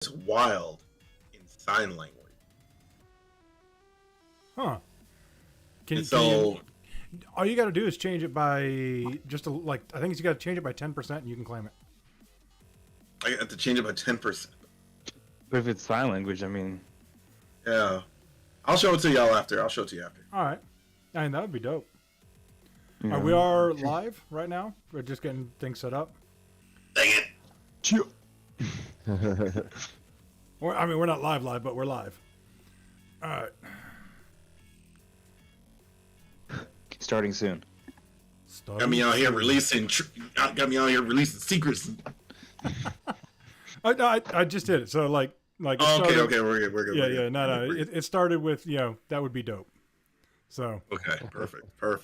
It's wild in sign language. Huh. All you got to do is change it by I think you got to change it by 10% and you can claim it. I have to change it by 10%. But if it's sign language, I mean... Yeah. I'll show it to y'all after. All right. I mean, that would be dope. Yeah. We are live right now. We're just getting things set up. Dang it. We're not live, but we're live. All right. Starting soon. Got me out here releasing secrets. I just did it. So like. Okay, we're good. Yeah. No. It started with that would be dope. So. Okay, perfect. There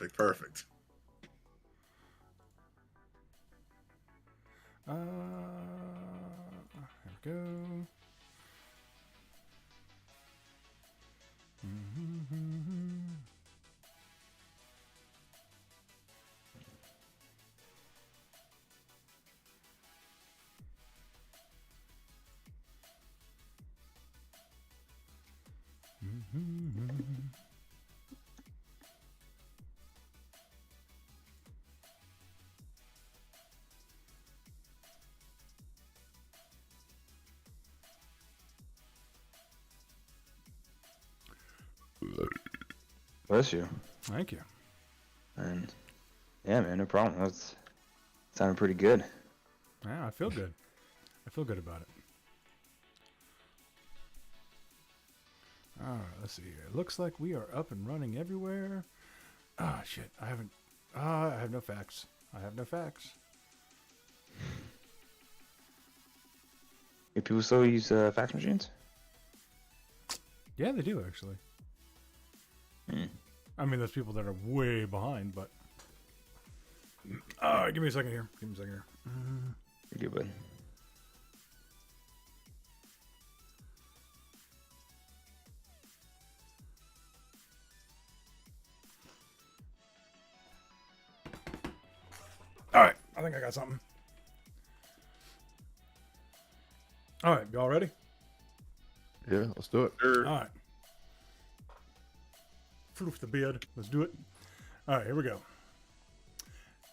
we go. Bless you. Thank you. And yeah, man, no problem. That's sounded pretty good. Yeah, I feel good. I feel good about it. All right, let's see here. Looks like we are up and running everywhere. Ah, shit. I have no facts. Do people still use fax machines? Yeah, they do, actually. I mean, there's people that are way behind, but... All right, give me a second here. You're good, bud. All right, I think I got something. All right, y'all ready? Yeah, let's do it. All right. Proof the beard. Let's do it. All right, here we go.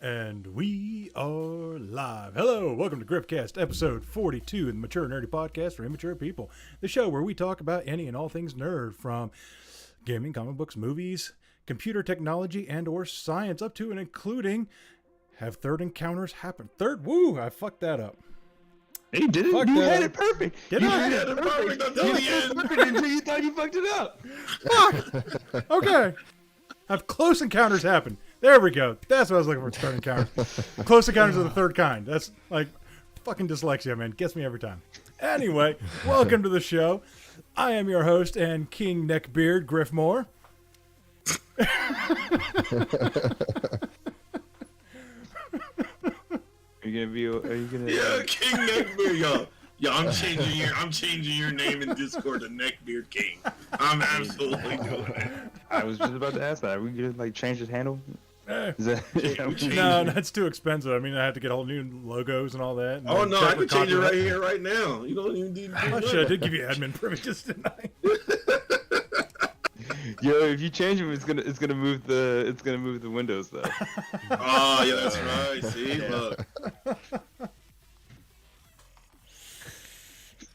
And we are live. Hello, welcome to Griffcast Episode 42, the Mature Nerdy Podcast for Immature People. The show where we talk about any and all things nerd, from gaming, comic books, movies, computer technology, and or science, up to and including have third encounters happen. Woo, I fucked that up. You did it. You had it perfect. Did I? You had it perfect until the end. Until you thought you fucked it up. Fuck. Okay. Have close encounters happen. There we go. That's what I was looking for. Third encounters. Close encounters of the third kind. That's like fucking dyslexia, man. Gets me every time. Anyway, welcome to the show. I am your host and King Neckbeard, Griff Moore. Are you gonna? Yeah, King Neckbeard, yo. Yo, I'm changing your name in Discord to Neckbeard King. I'm absolutely doing it. I was just about to ask that. Are we gonna change his handle? Is that, No, that's too expensive. I mean, I have to get all new logos and all that. And Oh no, I can change it right here, right now. You don't even need to do Oh shit, I did give you admin privileges, didn't I? Yo, if you change them, it's gonna move the windows though. Oh yeah, that's right. See, look.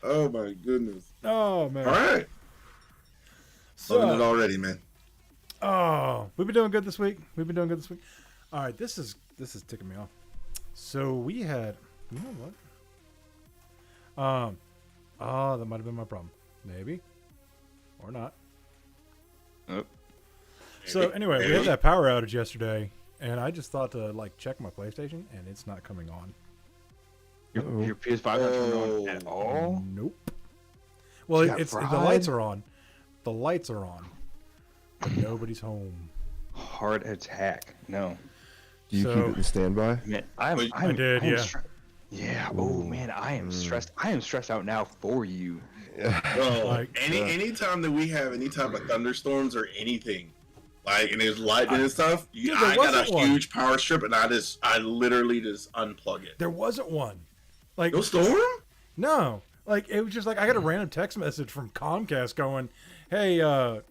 Oh my goodness. Oh man. All right. Loving it already, man. Oh, we've been doing good this week. All right, this is ticking me off. So we had, you know what? That might have been my problem. Maybe, or not. Oh. So anyway, we had that power outage yesterday, and I just thought to check my PlayStation, and it's not coming on. Your PS5 not turning on at all? Nope. Well, You got the fried? lights are on. The lights are on, but nobody's home. Heart attack. No. Do you keep it in standby? Man, I did, yeah. Yeah. Oh man, I am stressed. I am stressed out now for you. Bro, anytime that we have any type of thunderstorms or anything, and there's lightning and stuff, I got a huge power strip, and I literally just unplug it. There wasn't one. No storm? No. Like, it was just like, I got a random text message from Comcast going, hey, there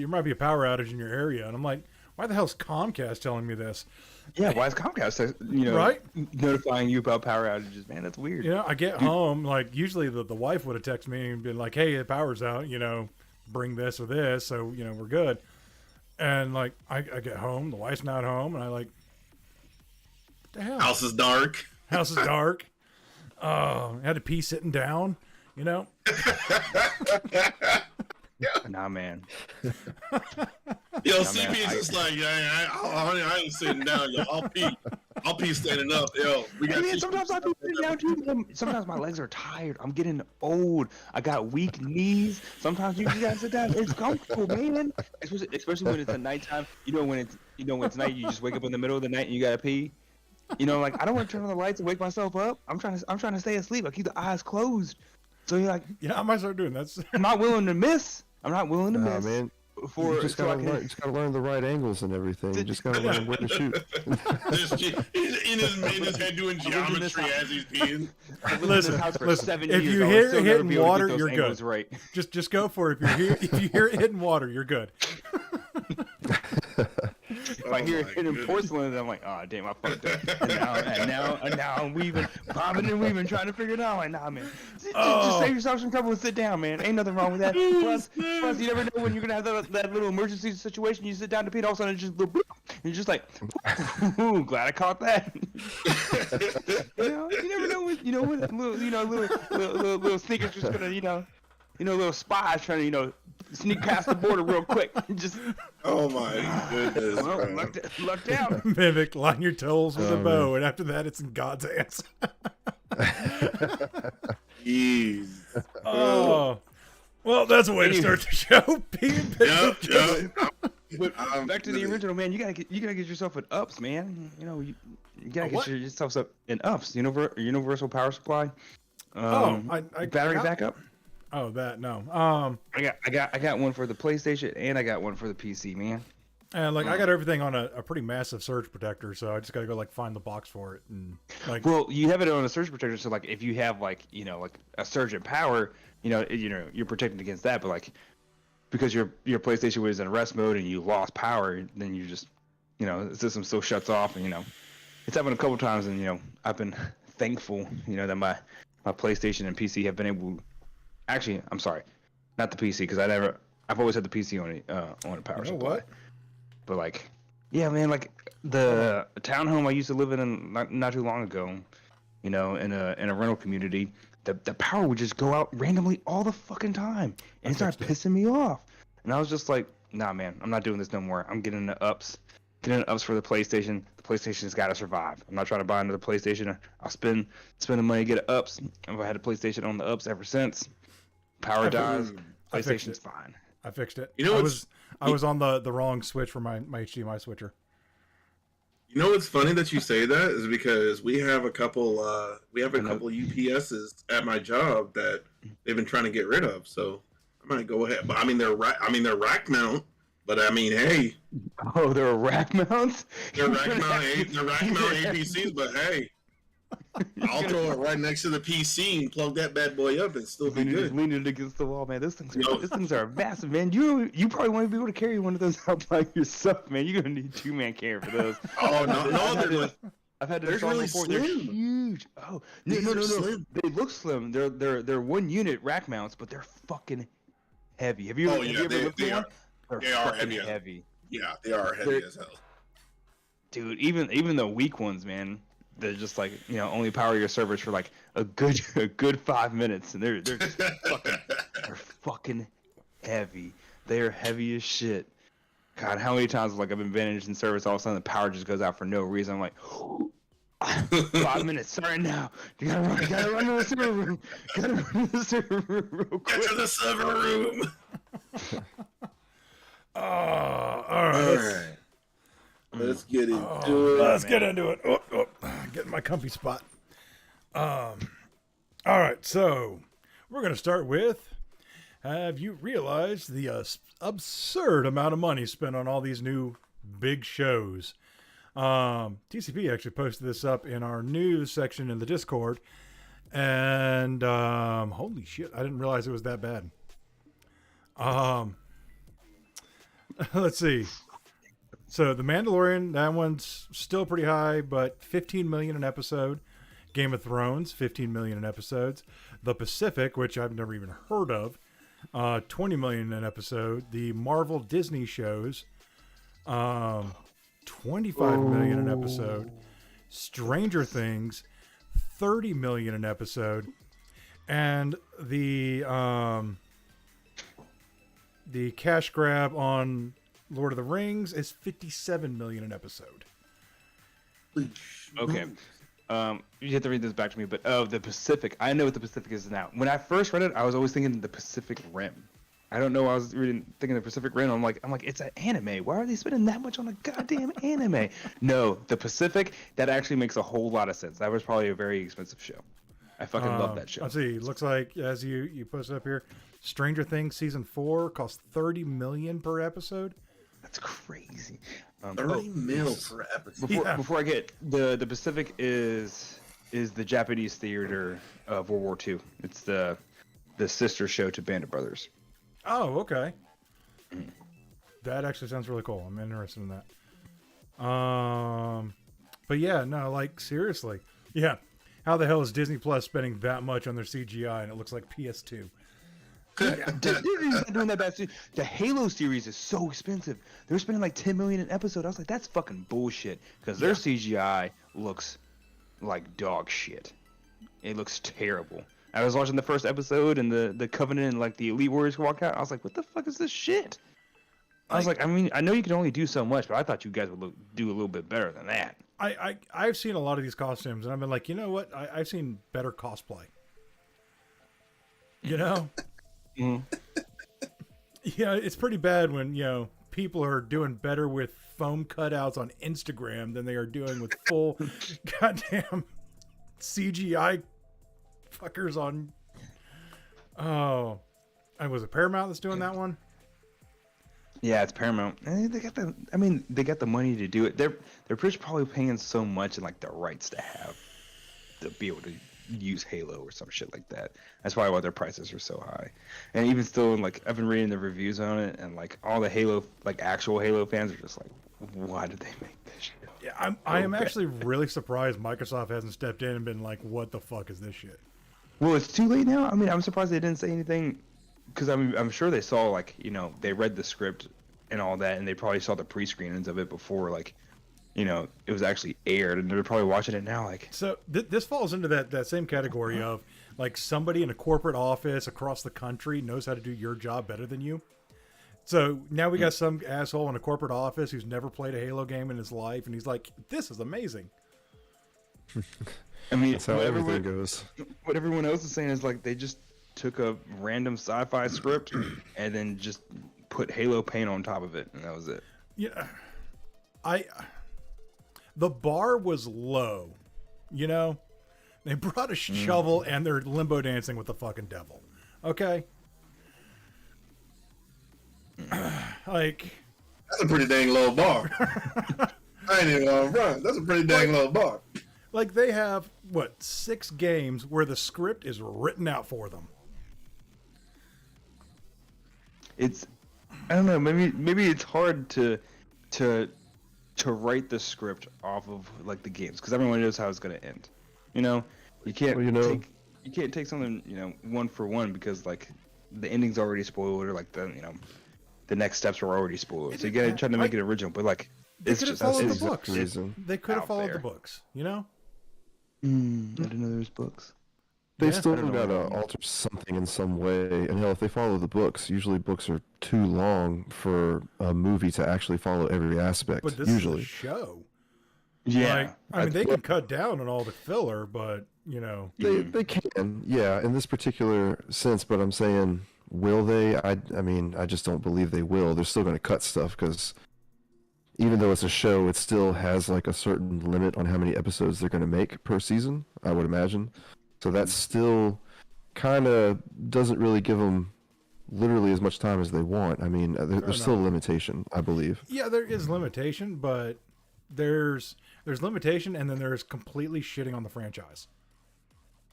might be a power outage in your area. And I'm like, why the hell's Comcast telling me this? Yeah, why is Comcast, right? notifying you about power outages, man? That's weird. I get home, like, usually the wife would have texted me and been like, hey, the power's out, bring this or this, so, we're good. And, like, I get home, the wife's not home, and I, like, what the hell? House is dark. House is dark. I had to pee sitting down, Yeah. Nah, man. Yo, CP is just like, I ain't sitting down. Yo, I'll pee standing up. Yo, Sometimes I be sitting down too. Sometimes my legs are tired. I'm getting old. I got weak knees. Sometimes you gotta sit down. It's comfortable, man. Especially when it's at nighttime. When it's night, you just wake up in the middle of the night and you gotta pee. Like I don't want to turn on the lights and wake myself up. I'm trying to stay asleep. I keep the eyes closed. So you're like, I might start doing that. I'm not willing to miss. Man. You just gotta learn the right angles and everything. You just gotta learn where to shoot. in his head doing geometry as he's peeing. Listen. If you hear it hitting water, you're good. Right. Just go for it. If you hear it hitting water, you're good. If I hear it hitting porcelain, then I'm like, oh damn, I fucked up. And now I'm weaving, bobbing and weaving, trying to figure it out. I'm like, nah, man, just save yourself some trouble and sit down, man. Ain't nothing wrong with that. Plus, you never know when you're gonna have that little emergency situation. You sit down to pee, all of a sudden it's just little, and you're just like, ooh, glad I caught that. You never know when little sneakers just gonna little spies trying to sneak past the border real quick. Just oh my goodness. Well, lucked out. Mimic, line your toes with a bow, and after that, it's in God's hands. Jeez. Oh, well, that's a way to start the show. But back to the original, man. You gotta get yourself an UPS, man. You gotta get yourself an UPS, universal power supply. Battery backup. Oh, that no. I got one for the PlayStation and I got one for the PC, man. And I got everything on a pretty massive surge protector, so I just gotta go find the box for it and Well, you have it on a surge protector, so if you have a surge in power, you're protected against that. But because your PlayStation was in rest mode and you lost power, then you just the system still shuts off, and it's happened a couple times, and I've been thankful that my PlayStation and PC have been able. Actually, I'm sorry, not the PC, because I've always had the PC on a power supply. But yeah, man, the townhome I used to live in not too long ago, in a rental community, the power would just go out randomly all the fucking time, and it started pissing me off. And I was just like, nah, man, I'm not doing this no more. I'm getting the UPS for the PlayStation. The PlayStation's got to survive. I'm not trying to buy another PlayStation. I'll spend the money to get an UPS. I've had a PlayStation on the UPS ever since. Power dies. PlayStation's fine. I fixed it. I was on the wrong switch for my HDMI switcher. What's funny that you say that is because we have a couple UPSs at my job that they've been trying to get rid of. So I might go ahead. But they're rack mount. But hey. Oh, they're rack mounts. They're rack mount APCs. But hey. I'll throw it right next to the PC and plug that bad boy up and still be good. Lean it against the wall, man. These things are massive, man. You probably won't be able to carry one of those out by yourself, man. You're gonna need 2-man carry for those. Oh no, I've had to they're install really before. slim. They're huge. Oh no. Slim. They look slim. They're 1 unit rack mounts, but they're fucking heavy. Have you ever looked at one? They are heavy. Yeah, they are heavy as hell. Dude, even the weak ones, man. They're just only power your servers for a good 5 minutes, and they're just fucking heavy. They're heavy as shit. God, how many times I've been managing service, all of a sudden the power just goes out for no reason. I'm like, 5 minutes. Sorry, now you gotta run to the server room. Gotta run to the server room real quick. Get to the server room. All right. Let's get into it. Let's get into it. Getting my comfy spot. All right, so we're going to start with, have you realized the absurd amount of money spent on all these new big shows? TCP actually posted this up in our news section in the Discord. And holy shit, I didn't realize it was that bad. Let's see. So The Mandalorian, that one's still pretty high, but 15 million an episode. Game of Thrones, 15 million an episodes. The Pacific, which I've never even heard of, 20 million an episode. The Marvel Disney shows, 25 million an episode. Stranger Things, 30 million an episode. And the cash grab on Lord of the Rings is 57 million an episode. Okay. You have to read this back to me, but the Pacific. I know what the Pacific is now. When I first read it, I was always thinking the Pacific Rim. I don't know. I was thinking the Pacific Rim. I'm like, it's an anime. Why are they spending that much on a goddamn anime? No, the Pacific. That actually makes a whole lot of sense. That was probably a very expensive show. I fucking love that show. Let's see. Looks like as you posted up here, Stranger Things season 4 costs 30 million per episode. That's crazy. 30 mil per episode. Before I get the Pacific is the Japanese theater of World War II. It's the sister show to Band of Brothers. Oh, okay. That actually sounds really cool. I'm interested in that. But yeah, no, like seriously, yeah. How the hell is Disney Plus spending that much on their CGI and it looks like PS2? They're not doing that bad. The Halo series is so expensive. They're spending like 10 million an episode. I was like, that's fucking bullshit. Because their CGI looks like dog shit. It looks terrible. I was watching the first episode and the Covenant and like the Elite Warriors walk out. I was like, what the fuck is this shit? I was like, I mean, I know you can only do so much, but I thought you guys would do a little bit better than that. I've seen a lot of these costumes and I've been like, you know what? I've seen better cosplay. You know? Mm-hmm. Yeah, it's pretty bad when, you know, people are doing better with foam cutouts on Instagram than they are doing with full goddamn CGI fuckers on. Oh, was it Paramount that's doing that one? Yeah, it's Paramount. They got the money to do it. They're probably paying so much and like the rights to be able to use Halo or some shit like that. That's probably why their prices are so high. And even still, like, I've been reading the reviews on it, and like all the Halo, like actual Halo fans are just like, why did they make this shit? Yeah, I am actually really surprised Microsoft hasn't stepped in and been like, what the fuck is this shit? Well, it's too late now. I mean, I'm surprised they didn't say anything, because I'm sure they saw, like, you know, they read the script and all that, and they probably saw the pre-screenings of it before, like, you know, it was actually aired, and they're probably watching it now. Like, so this falls into that same category of like somebody in a corporate office across the country knows how to do your job better than you. So now we got some asshole in a corporate office who's never played a Halo game in his life, and he's like, "This is amazing." I mean, that's how everything goes. What everyone else is saying is like they just took a random sci-fi script and then just put Halo paint on top of it, and that was it. Yeah, the bar was low, you know? They brought a shovel and they're limbo dancing with the fucking devil. Okay? Like... That's a pretty dang low bar. I ain't even gonna run. That's a pretty dang low bar. Like, they have, 6 games where the script is written out for them. It's... I don't know, maybe it's hard to write the script off of like the games because everyone knows how it's going to end. You know, you can't you can't take something, you know, one for one because like the ending's already spoiled or like the the next steps are already spoiled. So you got to try to make it original, but like it's just followed the books. Reason. They could have followed the books. You know. I didn't know there was books. They still got to alter something in some way. And hell, if they follow the books, usually books are too long for a movie to actually follow every aspect. But this usually. is a show. Yeah. Like, I mean, they can cut down on all the filler, but, you know. They can, yeah, in this particular sense. But I'm saying, will they? I mean, I just don't believe they will. They're still going to cut stuff because even though it's a show, it still has like a certain limit on how many episodes they're going to make per season, I would imagine. So that still kind of doesn't really give them literally as much time as they want. I mean, there's still a limitation, I believe. Yeah, there is limitation, but there's limitation, and then there's completely shitting on the franchise.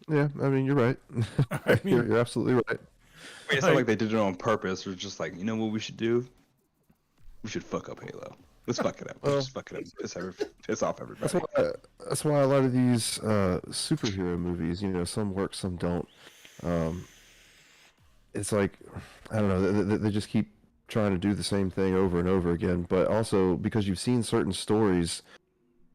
Yeah, I mean, you're right. I mean, you're absolutely right. I mean, it's not like they did it on purpose. It's just like, you know what we should do? We should fuck up Halo. Let's fuck it up. Let's just fuck it up. Piss off everybody. That's why a lot of these superhero movies, some work, some don't. It's like, I don't know, they just keep trying to do the same thing over and over again. But also, because you've seen certain stories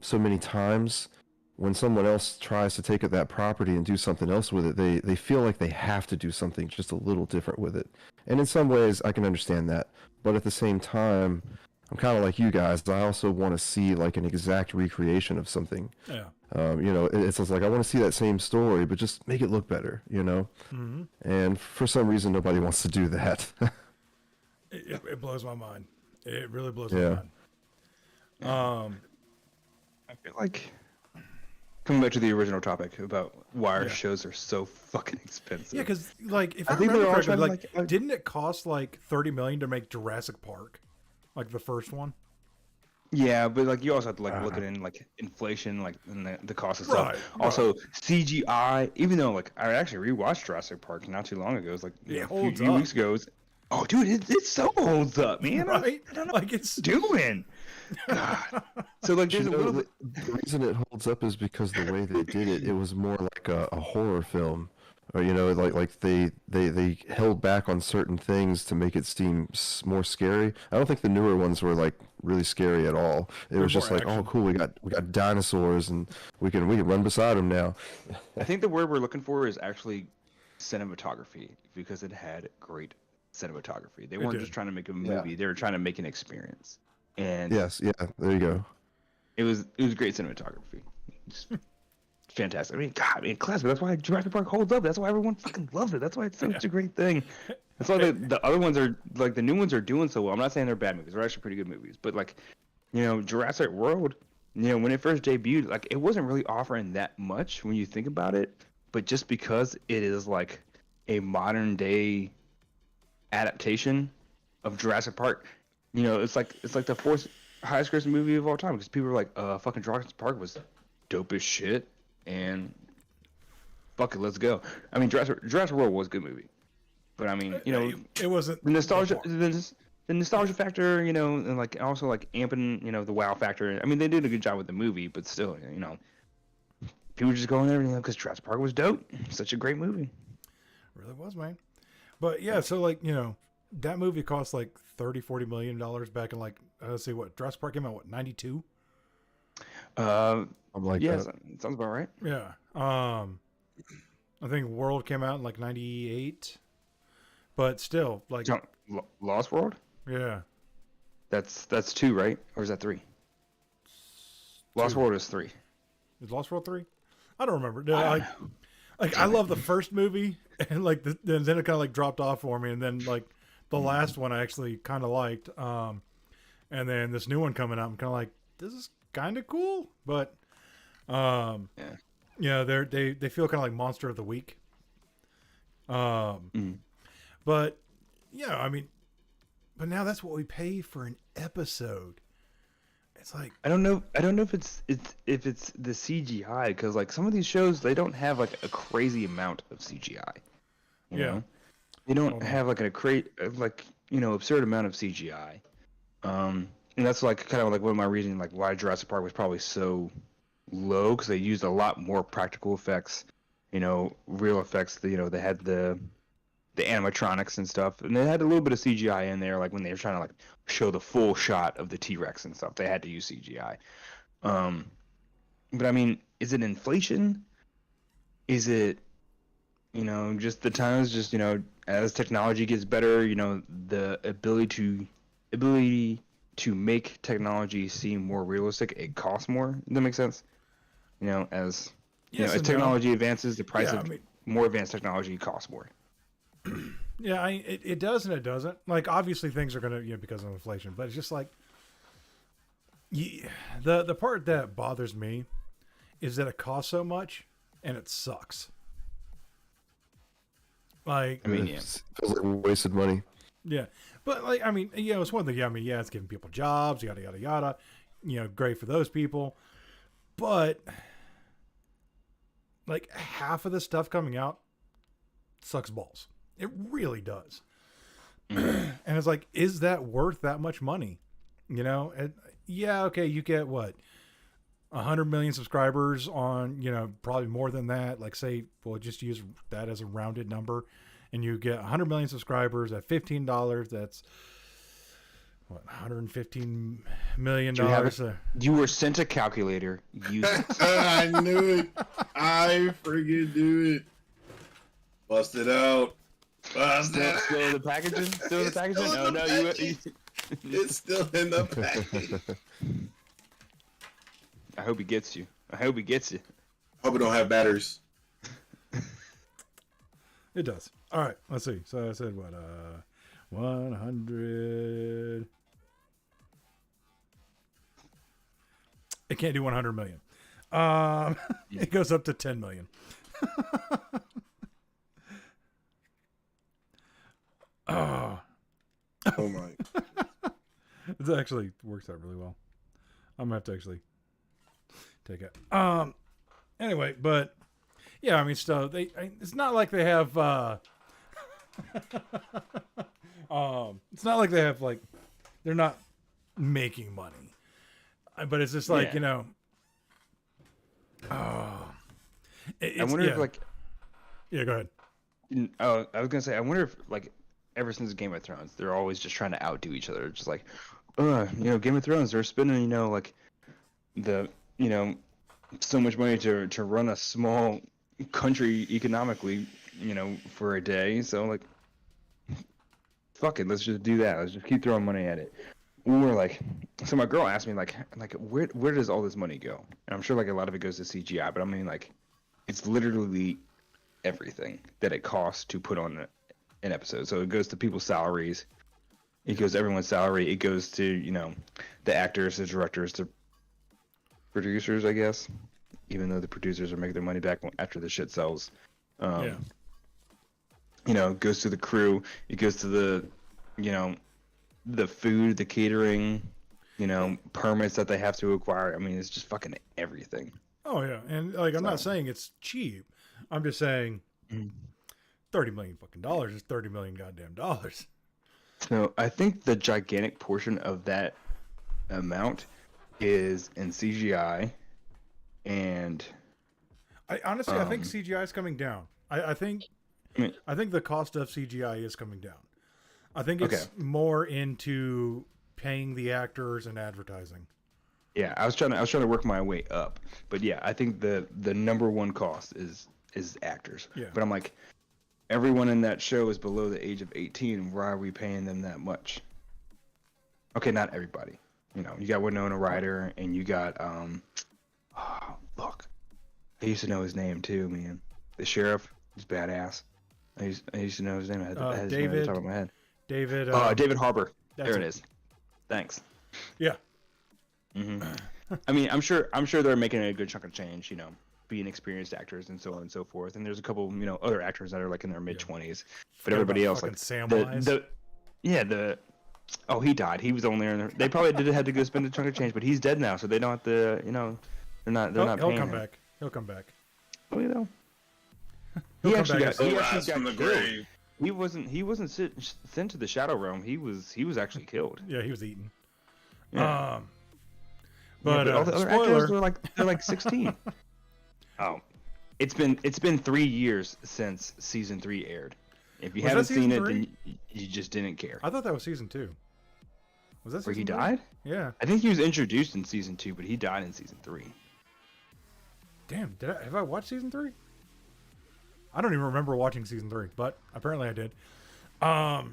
so many times, when someone else tries to take that property and do something else with it, they feel like they have to do something just a little different with it. And in some ways, I can understand that. But at the same time, I'm kind of like you guys. I also want to see like an exact recreation of something. Yeah. It's just like I want to see that same story, but just make it look better, Mm-hmm. And for some reason, nobody wants to do that. It blows my mind. It really blows Yeah. my mind. I feel like coming back to the original topic about why our shows are so fucking expensive. Yeah, because like if I think remember they're all correctly, trying to, like, didn't it cost like $30 million to make Jurassic Park, like the first one? Yeah, but like you also have to like look at it in like inflation, like and the cost of stuff. Right, Also CGI. Even though like I actually rewatched Jurassic Park not too long ago. It was like It a holds few up. weeks ago. Oh, dude, it so holds up, man. Right? I don't know Like it's doing. God. So like there's a little bit. The reason it holds up is because the way they did it, it was more like a horror film, or like they held back on certain things to make it seem more scary. I don't think the newer ones were like really scary at all. It was just like, action. oh cool, we got dinosaurs and we can run beside them now. I think the word we're looking for is actually cinematography because it had great cinematography. They weren't did. just trying to make a movie; they were trying to make an experience. And Yes, yeah, there you go. it was great cinematography. Just fantastic. Classic. That's why Jurassic Park holds up. That's why everyone fucking loves it. That's why it's such a great thing. That's why the other ones are like the new ones are doing so well. I'm not saying they're bad movies. They're actually pretty good movies. But like, Jurassic World, when it first debuted, like it wasn't really offering that much when you think about it. But just because it is like a modern day adaptation of Jurassic Park, it's like the fourth highest grossing movie of all time because people are like, fucking Jurassic Park was dope as shit, and fuck it, let's go. I mean, Jurassic World was a good movie, but I mean, it wasn't the nostalgia, the nostalgia factor, and like also like amping, the wow factor. I mean, they did a good job with the movie, but still, people just going there because Jurassic Park was dope. Such a great movie. really was, man. But yeah, so like that movie cost like $30-40 million back in like let's see what Jurassic Park came out 92. I'm like Yeah, that. sounds about right. Yeah. I think World came out in like 98. But still, like Lost World. yeah. That's 2, right? Or is that 3? Lost World is 3. Is Lost World 3? I don't remember. No, like I love the first movie and like then it kind of like dropped off for me, and then like the last one I actually kind of liked. And then this new one coming out, I'm kind of like, this is kind of cool, but they feel kind of like Monster of the Week. But yeah, I mean, but now that's what we pay for an episode. It's like I don't know if it's the CGI because like some of these shows they don't have like a crazy amount of CGI. You know? They don't have like absurd amount of CGI. And that's like kind of like one of my reasons like why Jurassic Park was probably so low because they used a lot more practical effects, real effects. They had the animatronics and stuff, and they had a little bit of CGI in there, like when they were trying to like show the full shot of the T-Rex and stuff. They had to use CGI. But I mean, is it inflation? Is it, just the times? Just as technology gets better, the ability to make technology seem more realistic, it costs more. Does that make sense? As as technology advances, the price of more advanced technology costs more. Yeah, it does and it doesn't. Like, obviously things are going to, because of inflation, but it's just like, the part that bothers me is that it costs so much and it sucks. Like, I mean, It feels like wasted money. yeah, but like, I mean, it's one thing. I mean, yeah, it's giving people jobs, yada, yada, yada, great for those people. But like half of the stuff coming out sucks balls. It really does. And it's like, is that worth that much money? You know, yeah, okay, you get what, 100 million subscribers on, you know, probably more than that. Like, say, we'll just use that as a rounded number, and you get 100 million subscribers at $15. That's what, $115 million. You were sent a calculator. Use it. I knew it. I friggin' knew it. Bust it out. Bust it out. Still in the packaging? Still in the packaging? Still No, in no, the you. It's still in the package. I hope he gets you. I hope he gets you. Hope it don't have batteries. It does. All right, let's see. So I said what? 100. It can't do 100 million. It goes up to 10 million. Oh. Oh my. It actually works out really well. I'm gonna have to actually take it. Anyway, but yeah, I mean, still, it's not like they have. It's not like they have like, they're not making money, but it's just like, you know. I wonder if like. Yeah, go ahead. Oh, I was gonna say, I wonder if like, ever since Game of Thrones, they're always just trying to outdo each other. Just like, you know, Game of Thrones, they're spending, you know, like you know, so much money to run a small country economically, you know, for a day. So like, fuck it, let's just do that. Let's just keep throwing money at it. Or like, so my girl asked me like where does all this money go? And I'm sure like a lot of it goes to CGI, but I mean like, it's literally everything that it costs to put on an episode. So it goes to people's salaries. It goes to everyone's salary. It goes to, you know, the actors, the directors, the producers, I guess. Even though the producers are making their money back after the shit sells. You know, it goes to the crew. It goes to the, you know, the food, the catering, you know, permits that they have to acquire. I mean, it's just fucking everything. Oh yeah, and like I'm not saying it's cheap. I'm just saying $30 million fucking dollars is $30 million goddamn dollars. So I think the gigantic portion of that amount is in CGI, and I honestly I think CGI is coming down. I think the cost of CGI is coming down. I think it's more into paying the actors and advertising. Yeah, I was trying to work my way up, but yeah, I think the number one cost is actors. Yeah. But I'm like, everyone in that show is below the age of 18. Why are we paying them that much? Okay, not everybody. You know, you got Winona Ryder, and you got look, I used to know his name too, man. The sheriff, he's badass. I used to know his name. I had his name on the top of my head. David Harbour. There it is. Thanks. Yeah. I mean, I'm sure they're making a good chunk of change, you know, being experienced actors and so on and so forth. And there's a couple, you know, other actors that are like in their mid-20s, but everybody else, like Samwise. He died. He was only in there. They probably did have to go spend a chunk of change, but he's dead now, so they don't have to, you know, they're not He'll paying come him. back. He'll come back. Oh, you know. He'll He come actually back from the got grave. killed. He wasn't sent to the Shadow Realm. He was actually killed. Yeah, he was eaten. Yeah. But all the other spoiler. actors, they're like 16. Oh, it's been 3 years since season 3 aired. If you Was haven't that seen season it, three? then you just didn't care. I thought that was season 2. Was that Where season he 3? died? Yeah. I think he was introduced in season 2, but he died in season 3. Damn, have I watched season 3? I don't even remember watching season 3, but apparently I did. I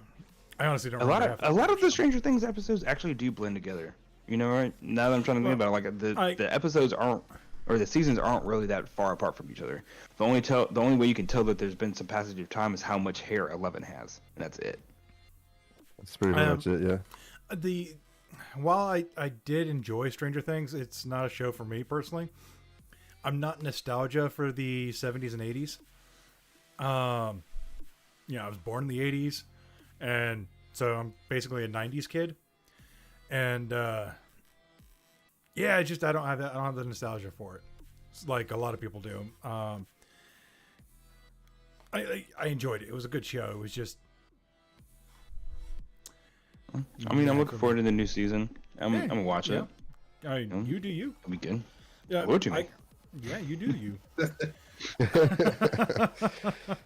honestly don't remember. A lot of the Stranger Things episodes actually do blend together. You know, right? Now that I'm trying to think about it, like the episodes aren't, or the seasons aren't really that far apart from each other. The only way you can tell that there's been some passage of time is how much hair 11 has, and that's it. That's pretty much it, yeah. While I did enjoy Stranger Things, it's not a show for me personally. I'm not nostalgia for the 70s and 80s. You know, I was born in the 80s, and so I'm basically a 90s kid. And yeah, I don't have the nostalgia for it. It's like a lot of people do. I enjoyed it. It was a good show. It was just. I mean, I'm looking forward to the new season. I'm gonna watch it. You do you. It'll be good. Yeah, Would you? Yeah, you do you.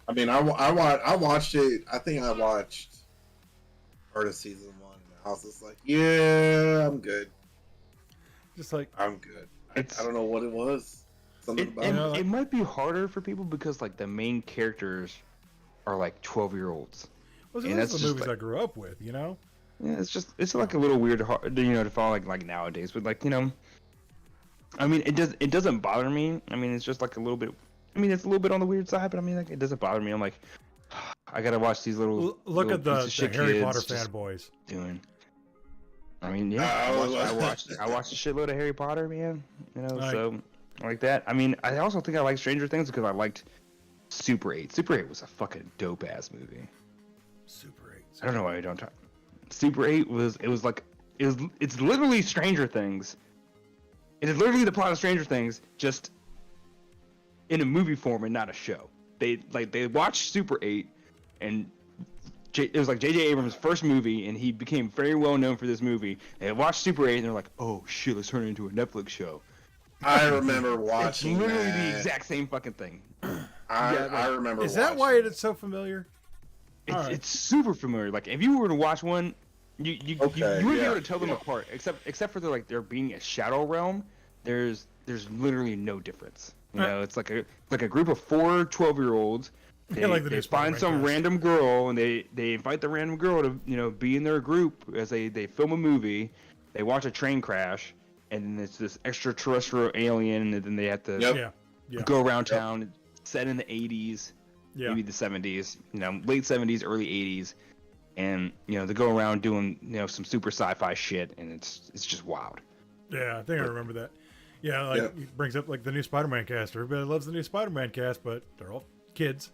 I mean, I watched it. I think I watched part of season 1. And I was just like, yeah, I'm good. Just like I'm good. I don't know what it was. Something about it might be harder for people because like the main characters are like 12-year-olds. Well, that's the movies I grew up with, you know. Yeah, it's like a little weird, to follow like nowadays. But like I mean, it doesn't bother me. I mean, it's just like a little bit. I mean, it's a little bit on the weird side, but I mean, like, it doesn't bother me. I'm like, I gotta watch these little. Look at the Harry Potter kids fanboys doing. I mean, yeah, I watched a shitload of Harry Potter, man. You know, so like that. I mean, I also think I like Stranger Things because I liked Super 8. Super 8 was a fucking dope ass movie. Super 8. I don't know why we don't talk. Super 8 it's literally Stranger Things. It is literally the plot of Stranger Things, just in a movie form and not a show. They watched Super 8, and it was like J.J. Abrams' first movie, and he became very well known for this movie. They watched Super 8, and they're like, "Oh shit, let's turn it into a Netflix show." I remember watching. It's literally the exact same fucking thing. I remember. Is that why it's so familiar? It's super familiar. Like if you were to watch one, you wouldn't be able to tell them apart, except for there being a shadow realm. There's literally no difference. You know, it's like a group of 4 12-year-olds. They find some random girl, and they invite the random girl to be in their group as they film a movie. They watch a train crash, and then it's this extraterrestrial alien, and then they have to go around town. Set in the 80s, maybe the 70s, late 70s, early 80s, and they go around doing some super sci-fi shit, and it's just wild. Yeah, I think I remember that. Yeah, it brings up like the new Spider-Man cast. Everybody loves the new Spider-Man cast, but they're all kids,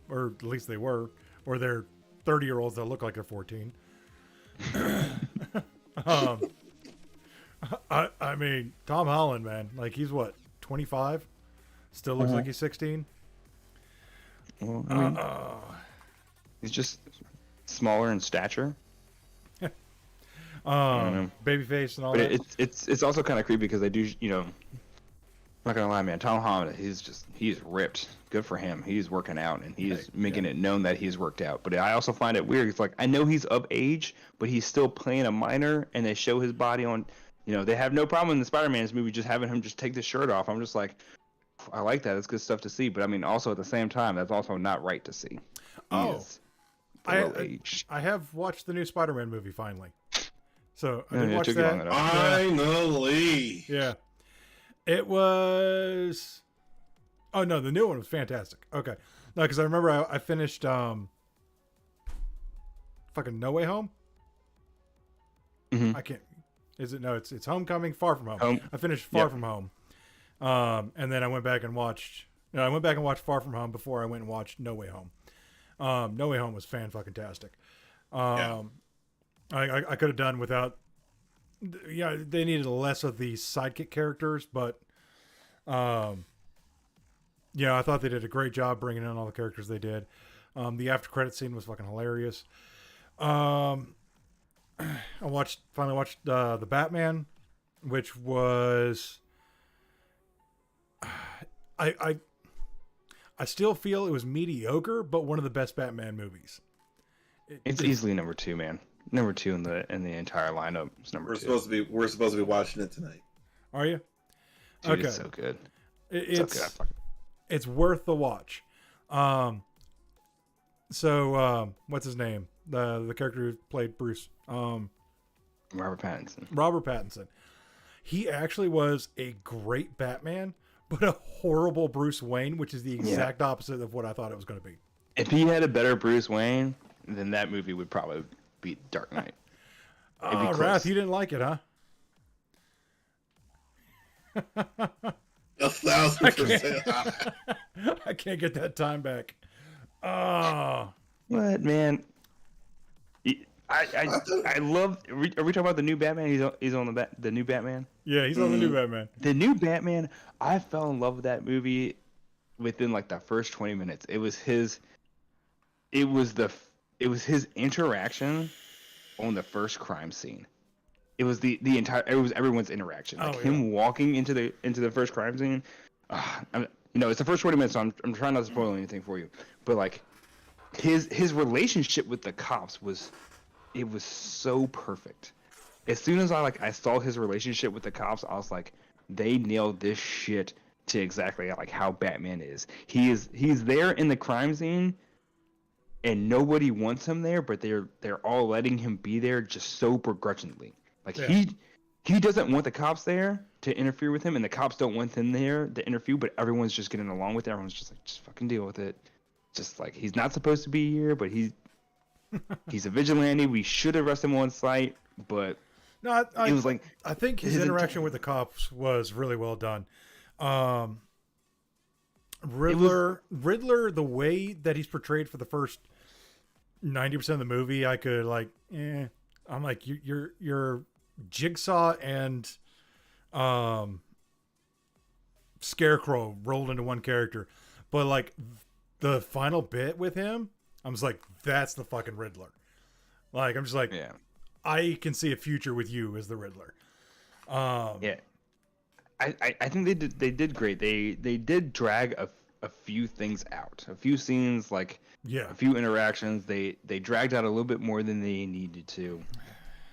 or at least they were, or they're 30-year-olds that look like they're 14. I mean, Tom Holland, man, like he's what, 25? Still looks like he's 16. Well, I mean, he's just smaller in stature. Babyface and all but that. It's also kind of creepy because they do, I'm not gonna lie, man. Tom Holland, he's ripped. Good for him. He's working out and he's making it known that he's worked out. But I also find it weird. It's like I know he's of age, but he's still playing a minor, and they show his body on. They have no problem in the Spider-Man's movie just having him just take the shirt off. I'm just like, I like that. It's good stuff to see. But I mean, also at the same time, that's also not right to see. I have watched the new Spider-Man movie finally. So I did watch that. Finally. Yeah. It was. Oh no, the new one was fantastic. Okay, no, because I remember I finished fucking No Way Home. Mm-hmm. I can't. Is it no? It's Homecoming, Far From Home. I finished Far From Home, and then I went back and watched. I went back and watched Far From Home before I went and watched No Way Home. No Way Home was fan-fucking-tastic. I could have done without. Yeah, they needed less of the sidekick characters, but I thought they did a great job bringing in all the characters they did. The after credit scene was fucking hilarious. I finally watched the Batman, which was I still feel it was mediocre, but one of the best Batman movies. It's easily number 2, man. Number 2 in the entire lineup. It's number 2. We're supposed to be watching it tonight. Are you? Dude, okay. It's so good. It's worth the watch. So what's his name? The character who played Bruce. Robert Pattinson. He actually was a great Batman, but a horrible Bruce Wayne, which is the exact opposite of what I thought it was going to be. If he had a better Bruce Wayne, then that movie would probably be Dark Knight. Wrath, you didn't like it, huh? 1,000%. I can't get that time back. Oh. What, man? I love. Are we talking about the new Batman? He's on the new Batman. Yeah, he's on the new Batman. The new Batman. I fell in love with that movie within like the first 20 minutes. It was his it was his interaction on the first crime scene. It was the entire. It was everyone's interaction. Like him walking into the first crime scene. It's the first 20 minutes, so I'm trying not to spoil anything for you. But like, his relationship with the cops was so perfect. As soon as I saw his relationship with the cops, I was like, they nailed this shit to exactly like how Batman is. He's there in the crime scene, and nobody wants him there, but they're all letting him be there just so begrudgingly. Like he doesn't want the cops there to interfere with him, and the cops don't want him there to interfere, but everyone's just getting along with it. Everyone's just like, just fucking deal with it. Just like, he's not supposed to be here, but he's a vigilante. We should arrest him on sight, but no, it was like, I think his interaction with the cops was really well done. Riddler, the way that he's portrayed for the first 90% of the movie, I could I'm like, you're Jigsaw and Scarecrow rolled into one character, but like the final bit with him, I was like, that's the fucking Riddler. Like, I'm just like, yeah, I can see a future with you as the Riddler. Yeah, I think they did great. They did drag a few things out, a few scenes, like a few interactions. They dragged out a little bit more than they needed to,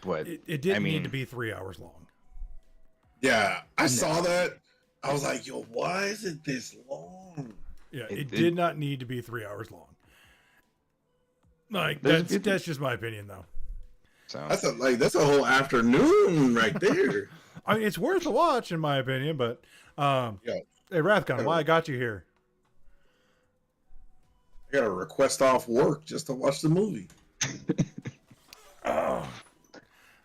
but it didn't need to be 3 hours long. Yeah, I saw that. I was like, yo, why is it this long? Yeah, it did not need to be 3 hours long. Like, that's just my opinion, though. So that's a whole afternoon right there. I mean, it's worth a watch, in my opinion, but hey, Rathcon, why I got you here? I got to request off work just to watch the movie. Don't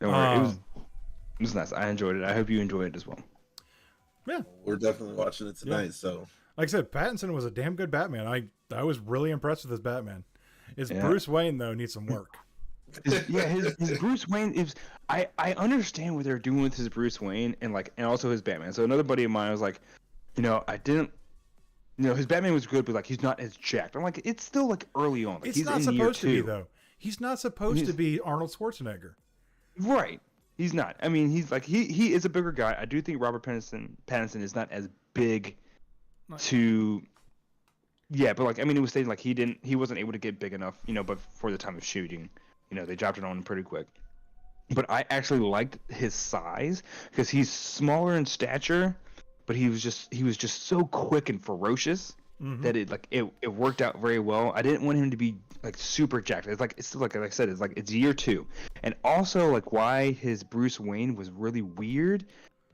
worry, it was nice. I enjoyed it. I hope you enjoyed it as well. Yeah, we're definitely watching it tonight. So, like I said, Pattinson was a damn good Batman. I was really impressed with his Batman. His Bruce Wayne, though, needs some work. His Bruce Wayne is. I understand what they're doing with his Bruce Wayne and also his Batman. So another buddy of mine was like, his Batman was good, but like he's not as jacked. I'm like, it's still like early on. Like, it's he's not in supposed to year be 2. though. He's not supposed to be Arnold Schwarzenegger. Right. He's not. I mean, he's like he is a bigger guy. I do think Robert Pattinson is not as big to. Yeah, but like, I mean, it was stated like he wasn't able to get big enough, but for the time of shooting, they dropped it on him pretty quick. But I actually liked his size because he's smaller in stature, but he was just so quick and ferocious that it worked out very well. I didn't want him to be like super jacked. It's still like I said, it's year 2, and also like why his Bruce Wayne was really weird.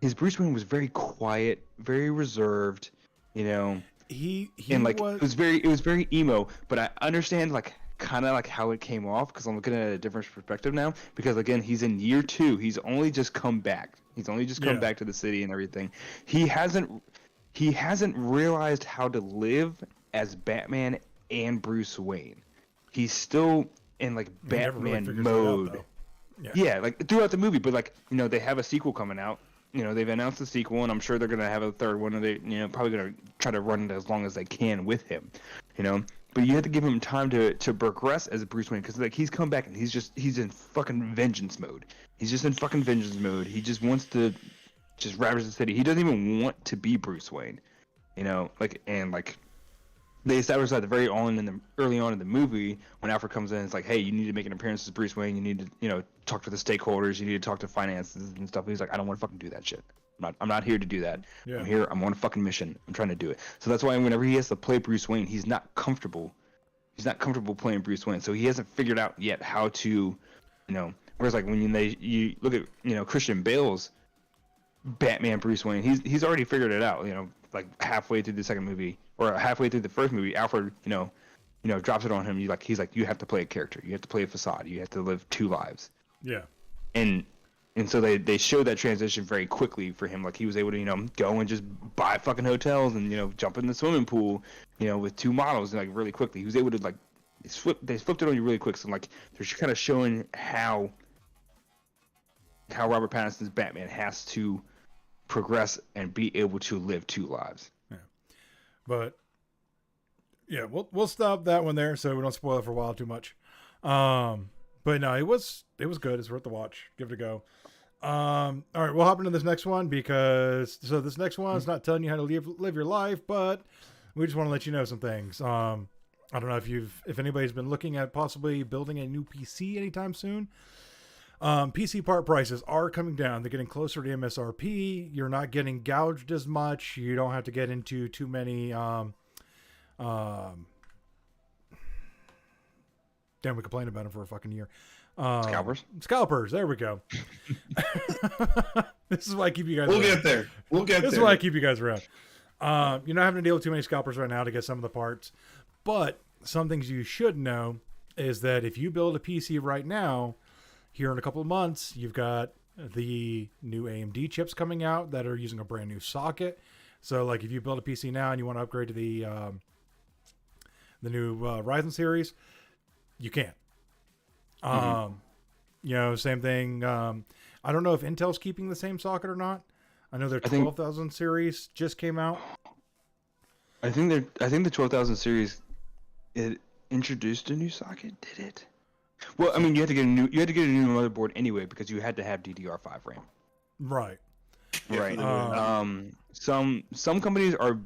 His Bruce Wayne was very quiet, very reserved, He and like was... it was very emo, but I understand like kind of like how it came off because I'm looking at a different perspective now, because again, he's in year 2. He's only just come back. He's only just come back to the city and everything. He hasn't realized how to live as Batman and Bruce Wayne. He's still in like Batman mode. Yeah, like throughout the movie, but like, they have a sequel coming out. They've announced the sequel, and I'm sure they're gonna have a third one, and they, probably gonna try to run it as long as they can with him, But you have to give him time to progress as Bruce Wayne, because like he's come back and he's in fucking vengeance mode. He's just in fucking vengeance mode. He just wants to just ravage the city. He doesn't even want to be Bruce Wayne, They established that early on in the movie when Alfred comes in. It's like, hey, you need to make an appearance as Bruce Wayne. You need to, talk to the stakeholders. You need to talk to finances and stuff. He's like, I don't want to fucking do that shit. I'm not here to do that. Yeah. I'm on a fucking mission. I'm trying to do it. So that's why whenever he has to play Bruce Wayne, he's not comfortable. He's not comfortable playing Bruce Wayne. So he hasn't figured out yet how to, Whereas like when you look at Christian Bale's Batman Bruce Wayne, he's already figured it out. Like halfway through the second movie or halfway through the first movie, Alfred, drops it on him. He's like, you have to play a character. You have to play a facade. You have to live 2 lives. Yeah. And so they showed that transition very quickly for him. Like he was able to, go and just buy fucking hotels and, jump in the swimming pool, with 2 models and like really quickly. He was able to like, they flipped it on you really quick. So like they're kind of showing how Robert Pattinson's Batman has to progress and be able to live 2 lives. Yeah. But Yeah, we'll stop that one there so we don't spoil it for a while too much. But no, it was good. It's worth the watch. Give it a go. All right, we'll hop into this next one because this next one is not telling you how to live your life, but we just want to let you know some things. I don't know if anybody's been looking at possibly building a new PC anytime soon. PC part prices are coming down. They're getting closer to MSRP. You're not getting gouged as much. You don't have to get into too many. Damn, we complained about them for a fucking year. Scalpers. There we go. This is why I keep you guys. We'll around. get there. This is why I keep you guys around. You're not having to deal with too many scalpers right now to get some of the parts. But some things you should know is that if you build a PC right now, here in a couple of months, you've got the new AMD chips coming out that are using a brand new socket. So, like, if you build a PC now and you want to upgrade to the new Ryzen series, you can't. You know, same thing. I don't know if Intel's keeping the same socket or not. I know their 12,000 series just came out. I think the 12,000 series, it introduced a new socket. Did it? Well, I mean, you had to get a new motherboard anyway because you had to have DDR5 RAM. Right. Right. Some companies are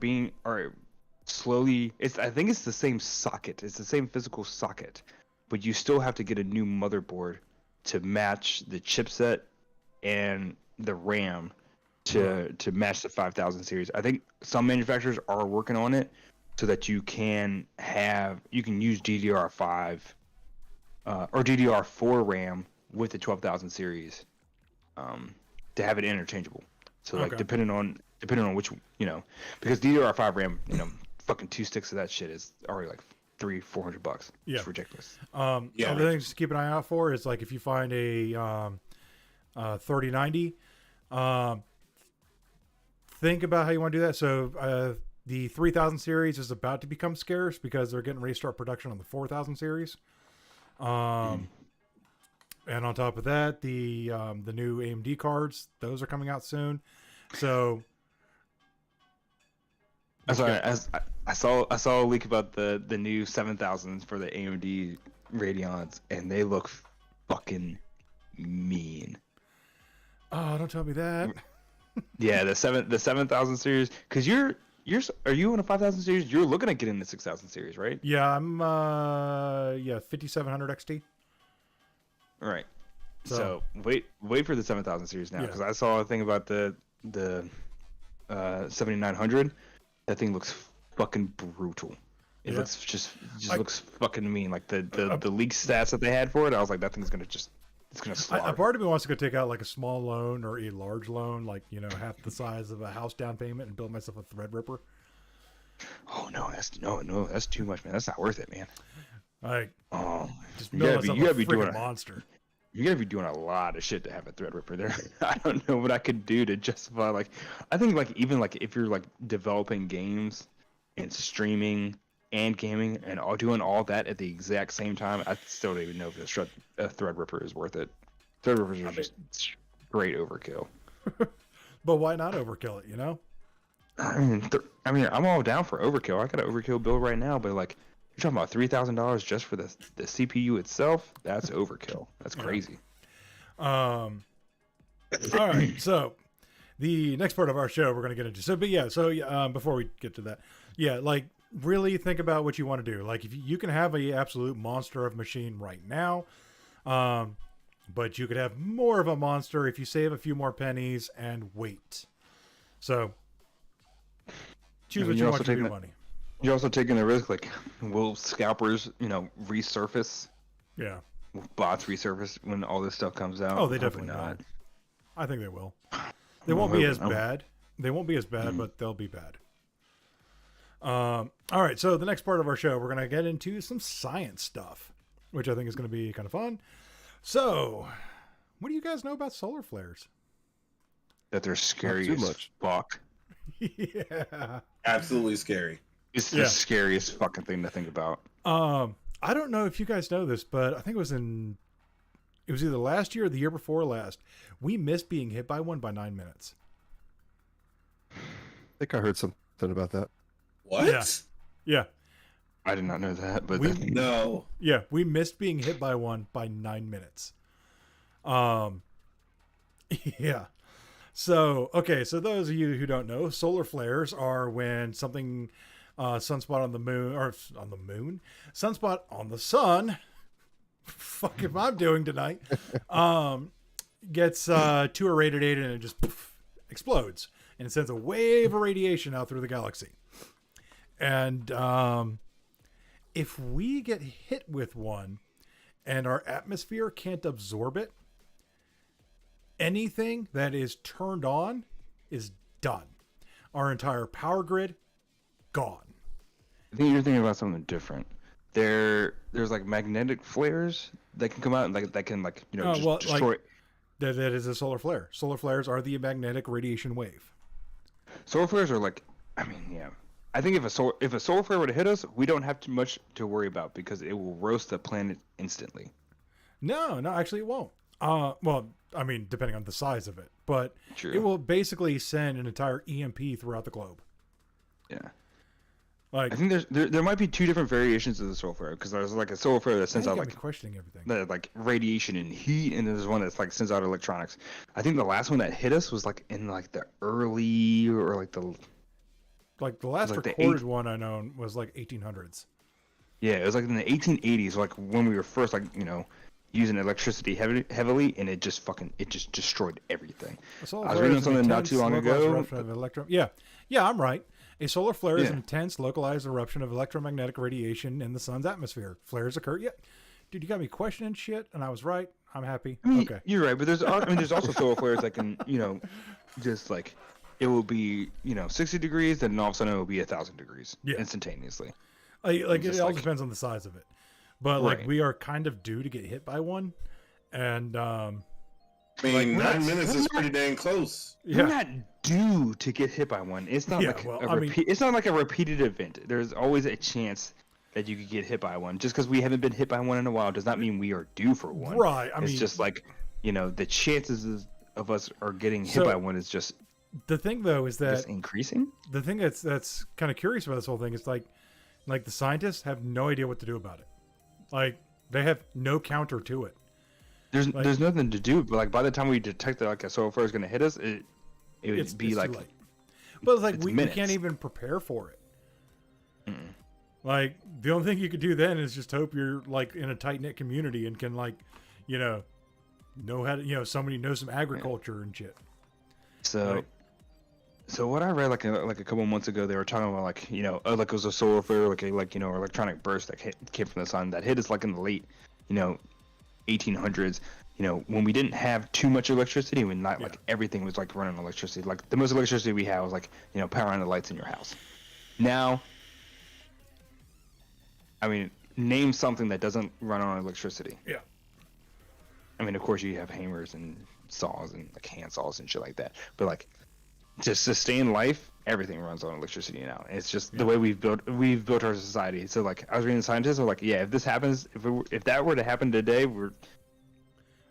slowly. I think it's the same socket. It's the same physical socket, but you still have to get a new motherboard to match the chipset and the RAM to match the 5000 series. I think some manufacturers are working on it so that you can use DDR5 or DDR4 RAM with the 12,000 series to have it interchangeable. So like depending on which, because DDR5 RAM, fucking 2 sticks of that shit is already like $300-$400. Yeah. It's ridiculous. Other things to keep an eye out for is like if you find a 3090, think about how you want to do that. So the 3000 series is about to become scarce because they're getting ready to start production on the 4000 series. And on top of that, the new AMD cards, those are coming out soon. So I saw a leak about the new 7000s for the AMD Radeons, and they look fucking mean. Oh, don't tell me that. Yeah, the 7000 series, because are you on a 5000 series? You're looking at getting the 6000 series, right? Yeah, I'm 5700 XT. All right. So wait for the 7000 series now, because I saw a thing about the 7900. That thing looks fucking brutal. It looks just looks fucking mean. Like the leak stats that they had for it, I was like, that thing's gonna slaughter. A part of me wants to go take out like a small loan or a large loan, like half the size of a house down payment, and build myself a Threadripper. Oh no, that's too much, man. That's not worth it, man. Like, just you build gotta myself be a doing freaking monster. You gotta be doing a lot of shit to have a Threadripper there. I don't know what I could do to justify. Like, I think like even like if you're like developing games and streaming and gaming and doing all that at the exact same time, I still don't even know if a Threadripper is worth it. Threadrippers are just great overkill. But why not overkill it? I mean, I'm all down for overkill. I got an overkill build right now, but like, you're talking about $3,000 just for the CPU itself? That's overkill. That's crazy. All right, so the next part of our show we're going to get into. So before we get to that, like really think about what you want to do. Like if you can have a absolute monster of a machine right now, but you could have more of a monster if you save a few more pennies and wait. So choose what you want to do with money. You're also taking the risk, like, will scalpers, resurface? Yeah. Will bots resurface when all this stuff comes out? Oh, they definitely not. I think they will. They won't be as bad. They won't be as bad, but they'll be bad. All right, so the next part of our show, we're going to get into some science stuff, which I think is going to be kind of fun. So, what do you guys know about solar flares? That they're scary as fuck. Yeah. Absolutely scary. It's the scariest fucking thing to think about. I don't know if you guys know this, but I think it was either last year or the year before last. We missed being hit by one by 9 minutes. I think I heard something about that. What? Yeah. I did not know that, but No. Yeah, we missed being hit by one by 9 minutes. Yeah. So, okay, so those of you who don't know, solar flares are when something, sunspot on the moon, or on the moon, sunspot on the sun, fuck if I'm doing tonight, gets too irradiated and it just explodes. And it sends a wave of radiation out through the galaxy. And if we get hit with one and our atmosphere can't absorb it, anything that is turned on is done. Our entire power grid, gone. I think you're thinking about something different. There's like magnetic flares that can come out and like that can like destroy. Like, that is a solar flare. Solar flares are the magnetic radiation wave. Solar flares are like, I mean, yeah. I think if a solar flare were to hit us, we don't have too much to worry about because it will roast the planet instantly. No, actually it won't. Well, I mean, depending on the size of it, but True. It will basically send an entire EMP throughout the globe. Yeah. Like, I think there might be two different variations of the solar flare because there's like a solar flare that sends out like questioning everything. Like radiation and heat, and there's one that's like sends out electronics. I think the last one that hit us was like in like the early or like the last like recorded one I know was like 1800s. Yeah, it was like in the 1880s, like when we were first like using electricity heavily, and it just destroyed everything. I was reading something not too long ago. Yeah, I'm right. A solar flare is an intense, localized eruption of electromagnetic radiation in the sun's atmosphere. Flares occur. Yeah, dude, you got me questioning shit, and I was right. I'm happy. I mean, okay, you're right, but there's also solar flares that can just like it will be 60 degrees, then all of a sudden it will be 1,000 degrees instantaneously. It all depends on the size of it, but like we are kind of due to get hit by one, and I mean, 9 minutes is pretty dang close. Yeah. We're not due to get hit by one. It's not it's not like a repeated event. There's always a chance that you could get hit by one. Just because we haven't been hit by one in a while does not mean we are due for one. Right. It's just like, the chances of us are getting hit by one is just the thing though is that increasing. The thing that's kind of curious about this whole thing is like the scientists have no idea what to do about it. Like they have no counter to it. There's nothing to do, but like by the time we detect that like a solar flare is going to hit us, it would be like. But it's like we can't even prepare for it. Mm-mm. Like the only thing you could do then is just hope you're like in a tight knit community and can like, know how to somebody knows some agriculture and shit. So what I read like a couple months ago, they were talking about like like it was a solar flare like electronic burst that came from the sun that hit us like in the late 1800s, when we didn't have too much electricity, when not like everything was like running on electricity. Like the most electricity we had was like powering the lights in your house. Now, I mean, name something that doesn't run on electricity. Yeah. I mean, of course you have hammers and saws and like hand saws and shit like that, but like to sustain life, everything runs on electricity now. It's just the way we've built our society. So like I was reading scientists are like, if this happens, if that were to happen today,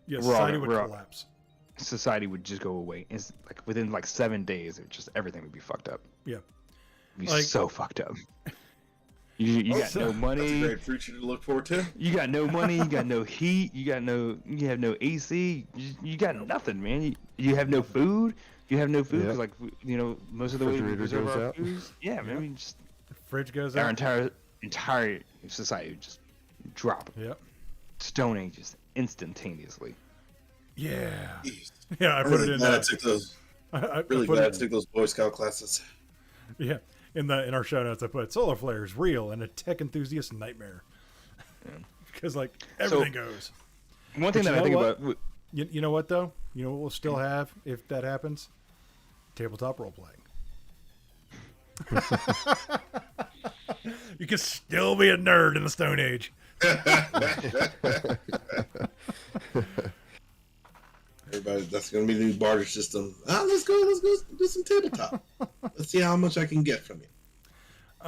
society would collapse. Society would just go away. It's like within like 7 days, everything would be fucked up. Yeah. It'd be so fucked up. You got no money. That's a great future to look forward to. You got no money. You got no heat. You have no AC. You got nothing, man. You have no food. You have no food because, like, most of the way we preserve our foods. Yeah, man. I mean, just the fridge goes our out. entire society would just drop. Yep. Stone Age just instantaneously. Yeah. Yeah, I put it in. I took those. Really glad I took those Boy Scout classes. Yeah, in our show notes, I put solar flares real and a tech enthusiast nightmare. Because like everything goes. One thing that I think about. You know what though? You know what we'll still have if that happens? Tabletop role playing. You can still be a nerd in the Stone Age. Everybody, that's going to be the new barter system. Let's go do some tabletop. Let's see how much I can get from you.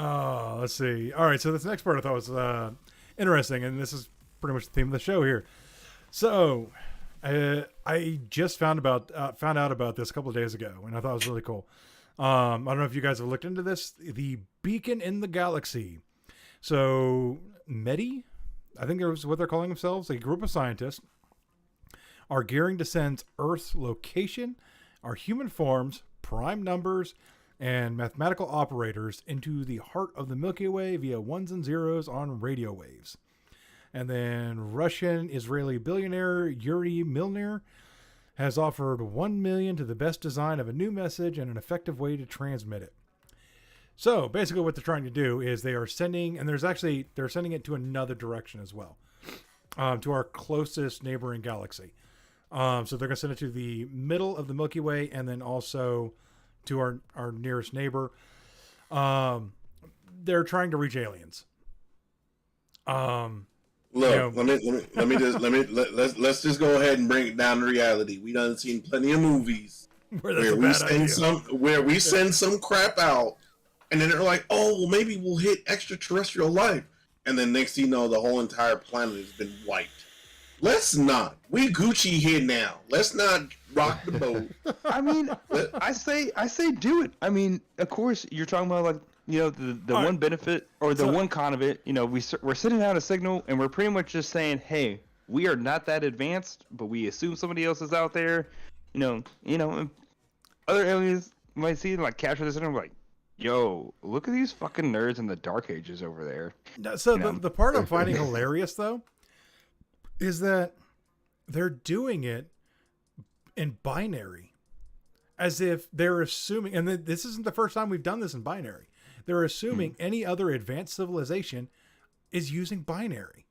Let's see. All right, so this next part I thought was interesting, and this is pretty much the theme of the show here. So, I just found out about this a couple of days ago, and I thought it was really cool. I don't know if you guys have looked into this. The beacon in the galaxy. So METI, I think that's what they're calling themselves, a group of scientists, are gearing to send Earth's location, our human forms, prime numbers, and mathematical operators into the heart of the Milky Way via ones and zeros on radio waves. And then Russian-Israeli billionaire Yuri Milner has offered $1 million to the best design of a new message and an effective way to transmit it. So basically what they're trying to do is they are sending, and they're sending it to another direction as well, to our closest neighboring galaxy. So they're going to send it to the middle of the Milky Way and then also to our nearest neighbor. They're trying to reach aliens. Look, let's just go ahead and bring it down to reality. We done seen plenty of movies where we send some crap out, and then they're like, oh, well, maybe we'll hit extraterrestrial life, and then next thing you know, the whole entire planet has been wiped. Let's not. We Gucci here now. Let's not rock the boat. I mean, I say do it. I mean, of course, you're talking about like, you know, the one benefit or the one con of it. You know, we're sending out a signal and we're pretty much just saying, hey, we are not that advanced, but we assume somebody else is out there. You know, other aliens might see like capture this and like, yo, look at these fucking nerds in the Dark Ages over there. So the part I'm finding hilarious though is that they're doing it in binary, as if they're assuming, and this isn't the first time we've done this in binary. They're assuming any other advanced civilization is using binary.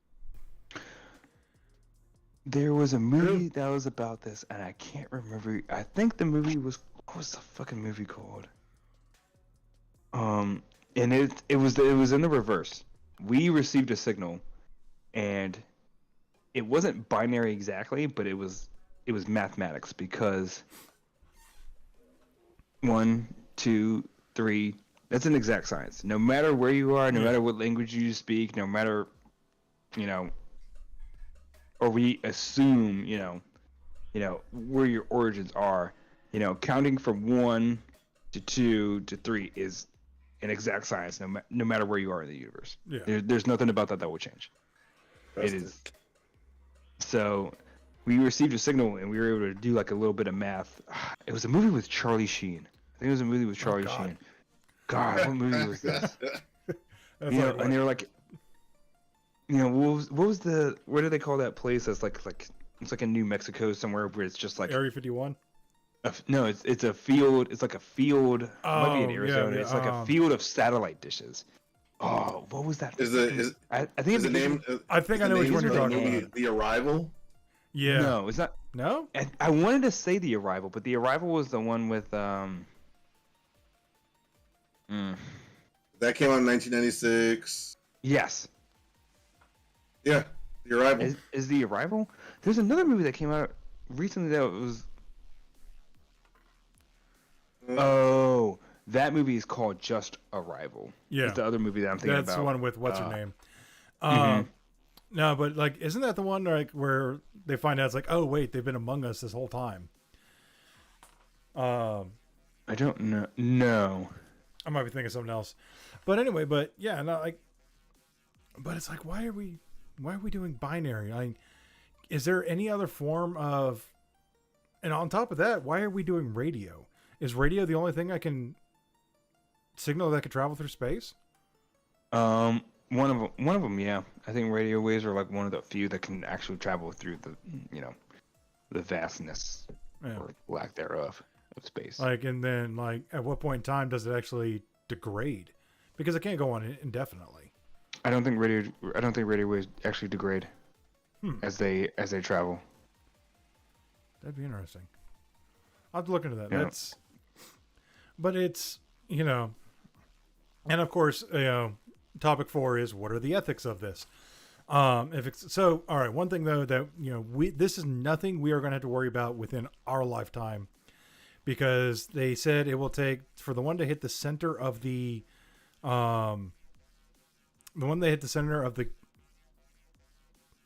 There was a movie that was about this, and I can't remember. I think the movie was, what was the fucking movie called? And it was in the reverse. We received a signal, and it wasn't binary exactly, but it was mathematics, because 1, 2, 3. That's an exact science. No matter where you are, no matter what language you speak, no matter, or we assume, where your origins are, counting from 1 to 2 to 3 is an exact science. No matter where you are in the universe, there's nothing about that will change. It is. So we received a signal and we were able to do like a little bit of math. It was a movie with Charlie Sheen. I think it was a movie with Charlie Sheen. God, what movie was this? And they were like, what was what do they call that place? That's like it's like in New Mexico somewhere where it's just like Area 51. No, it's a field. It's like a field. It might be in Arizona. It's like a field of satellite dishes. Oh, what was that? I think the name. I think I know which one you're talking about. The Arrival. Yeah. No, it's not. No. I wanted to say The Arrival, but The Arrival was the one with That came out in 1996. Yes. Yeah, The Arrival. Is The Arrival? There's another movie that came out recently that was. Oh, that movie is called Just Arrival. Yeah. It's the other movie that I'm thinking about. That's the one with what's her name. No, but like, isn't that the one like where they find out it's like, oh wait, they've been among us this whole time? I don't know. No. I might be thinking of something else, but anyway, but yeah, no, like, but it's like, why are we doing binary? I mean, is there any other form of? And on top of that, why are we doing radio? Is radio the only thing I can signal that can travel through space? One of them, yeah. I think radio waves are like one of the few that can actually travel through the vastness or lack thereof of space. Like, and then like, at what point in time does it actually degrade? Because it can't go on indefinitely. I don't think radio waves actually degrade as they travel. That'd be interesting. I'll have to look into that. Yeah. But it's, and of course, topic 4 is, what are the ethics of this? If it's so, all right. One thing though that this is nothing we are going to have to worry about within our lifetime, because they said it will take for the one to hit the center of the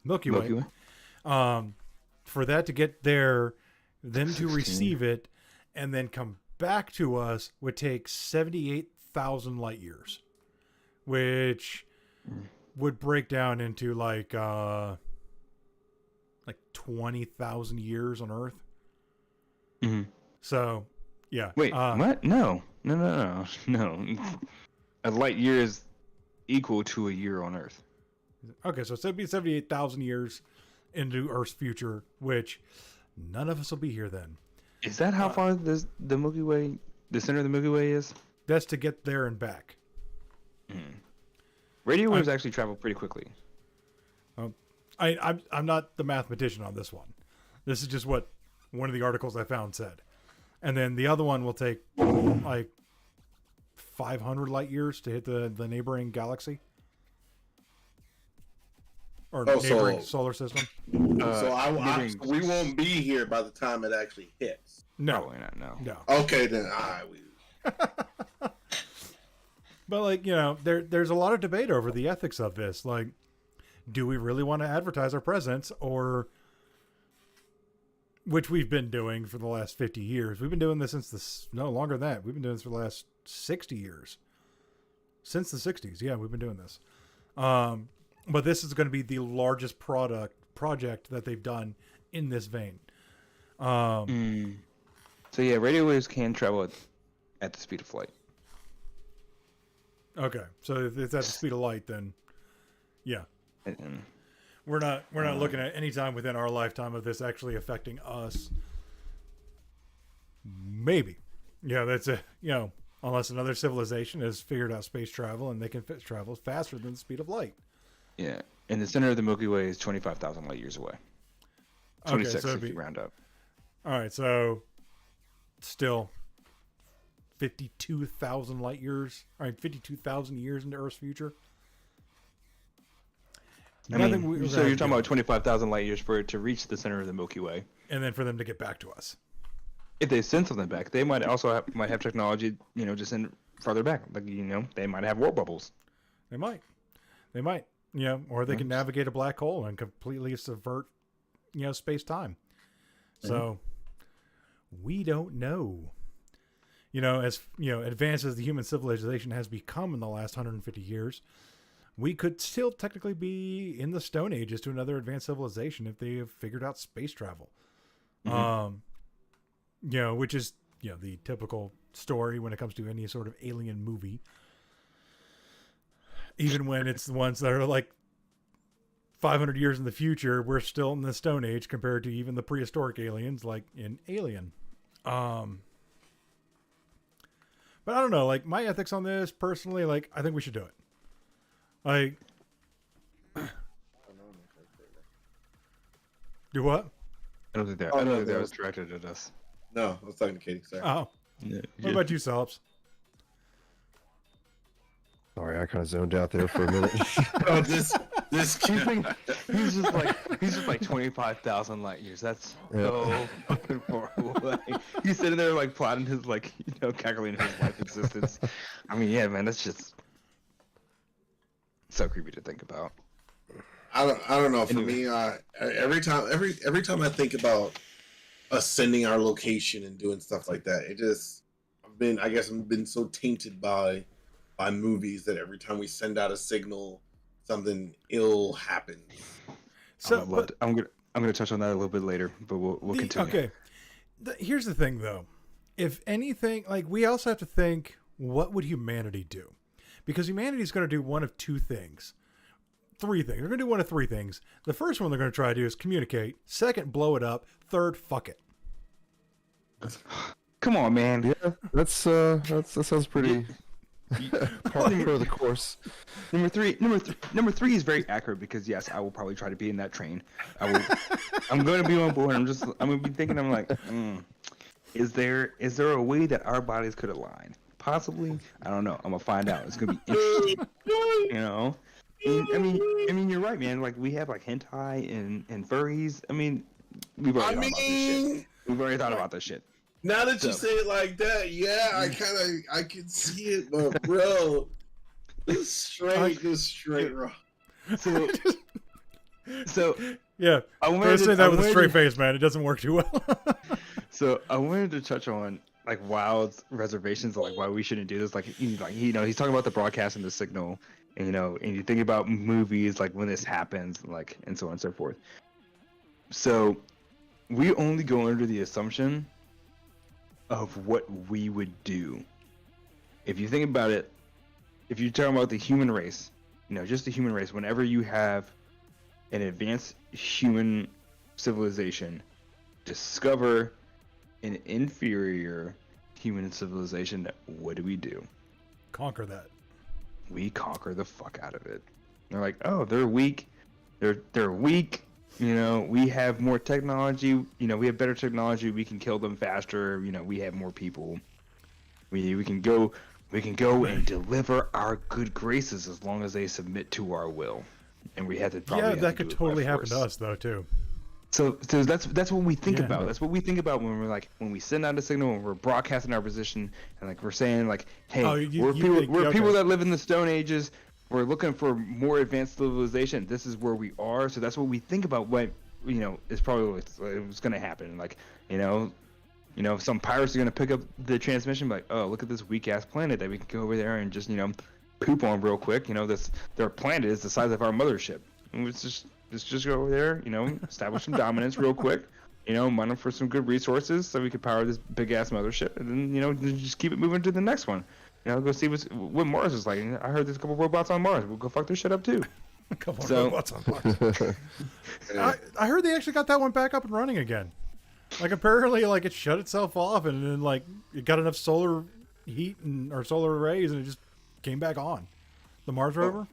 Milky Way. For that to get there, then to receive it, and then come back to us would take 78,000 light years, which would break down into like 20,000 years on Earth. Mm-hmm. So, yeah. Wait, what? No. A light year is equal to a year on Earth. Okay, so it'd be 78,000 years into Earth's future, which none of us will be here then. Is that how far the Milky Way, the center of the Milky Way is? That's to get there and back. Radio waves actually travel pretty quickly. I'm not the mathematician on this one. This is just what one of the articles I found said. And then the other one will take like 500 light years to hit the neighboring galaxy. Or neighboring solar system. So we won't be here by the time it actually hits. No. Probably not, No. Okay, then. All right. But, like, you know, there's a lot of debate over the ethics of this. Like, do we really want to advertise our presence, or, which we've been doing for the last 50 years. We've been doing this longer than that. We've been doing this for the last 60 years. Since the 60s. Yeah, we've been doing this. But this is going to be the largest project that they've done in this vein. So yeah, radio waves can travel at the speed of light. Okay, so if it's at the speed of light, then yeah, we're not looking at any time within our lifetime of this actually affecting us. Maybe, yeah, that's unless another civilization has figured out space travel and they can travel faster than the speed of light. Yeah, and the center of the Milky Way is 25,000 light years away. 26 if you round up. All right, so still 52,000 light years. All right, 52,000 years into Earth's future. So you're talking about 25,000 light years for it to reach the center of the Milky Way, and then for them to get back to us. If they send something back, they might also have technology, to send farther back. Like, they might have warp bubbles. They might, or they can navigate a black hole and completely subvert, space-time. So we don't know. As advanced as the human civilization has become in the last 150 years, we could still technically be in the Stone Ages to another advanced civilization if they have figured out space travel. Which is, the typical story when it comes to any sort of alien movie. Even when it's the ones that are like 500 years in the future, we're still in the Stone Age compared to even the prehistoric aliens like in Alien. But I don't know, like, my ethics on this, personally, like, I think we should do it. Like, do what? I don't think that was directed at us. No, I was talking to Katie. Sorry. Oh. Yeah. What about you, Salps? Sorry, I kind of zoned out there for a minute. This he's just like 25,000 light years. That's so fucking far away. He's sitting there like plotting his calculating his life existence. I mean, yeah, man, that's just so creepy to think about. I don't know. For me, every time I think about us sending our location and doing stuff like that, I've been so tainted by movies that every time we send out a signal, something ill happens. So I'm gonna touch on that a little bit later, but we'll continue. Okay. Here's the thing, though. If anything, like, we also have to think, what would humanity do? Because humanity's going to do one of two things. Three things. They're going to do one of three things. The first one they're going to try to do is communicate. Second, blow it up. Third, fuck it. Come on, man. Yeah, that sounds pretty part of the course. Number three is very accurate because yes, I will probably try to be in that train. I'm going to be on board. I'm going to be thinking. I'm like, is there a way that our bodies could align? Possibly. I don't know. I'm gonna find out. It's gonna be interesting. I mean, you're right, man. Like, we have like hentai and furries. I mean, we've already thought about this shit. We've already thought about this shit. Now that you say it like that, yeah, I can see it, but bro, it's straight raw. So yeah, I wanted to say that with a straight face, man. It doesn't work too well. So I wanted to touch on like Wild's reservations, like why we shouldn't do this. Like he's talking about the broadcast and the signal, And, and you think about movies like when this happens, like, and so on and so forth. So we only go under the assumption of what we would do. If you think about it, if you're talking about the human race, just the human race, whenever you have an advanced human civilization discover an inferior human civilization, what do? Conquer that. We conquer the fuck out of it. They're like, oh, they're weak. They're weak. We have more technology. We have better technology. We can kill them faster. We have more people. We can go and deliver our good graces as long as they submit to our will. And we had to probably that could totally happen to us though too. So that's what we think about. Yeah. That's what we think about when when we send out a signal, when we're broadcasting our position, and like we're saying like, hey, we're people that live in the Stone Ages. We're looking for more advanced civilization. This is where we are. So that's what we think about. What is probably what's going to happen. Like some pirates are going to pick up the transmission, like, oh, look at this weak ass planet that we can go over there and just poop on real quick. Their planet is the size of our mothership. And let's just go over there, establish some dominance real quick, mine them for some good resources so we can power this big ass mothership, and then just keep it moving to the next one. Go see what Mars is like. I heard there's a couple robots on Mars. We'll go fuck their shit up too. A couple robots on Mars. I heard they actually got that one back up and running again. Like apparently, like it shut itself off, and then like it got enough solar heat or solar rays, and it just came back on. The Mars rover.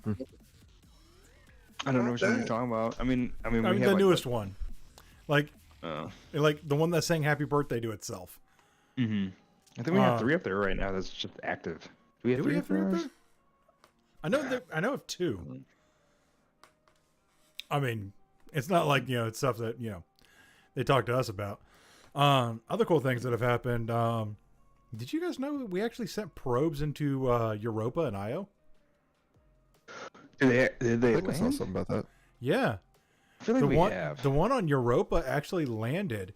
I don't know what you're talking about. I mean, we have the newest one, like the one that's saying "Happy Birthday" to itself. Mm-hmm. I think we have 3 up there right now. That's just active. Do we have 3 up there? I know of 2. I mean, it's not like it's stuff that they talk to us about. Other cool things that have happened. Did you guys know we actually sent probes into Europa and Io? Did they I think I saw something about that. Yeah. I feel like the one on Europa actually landed.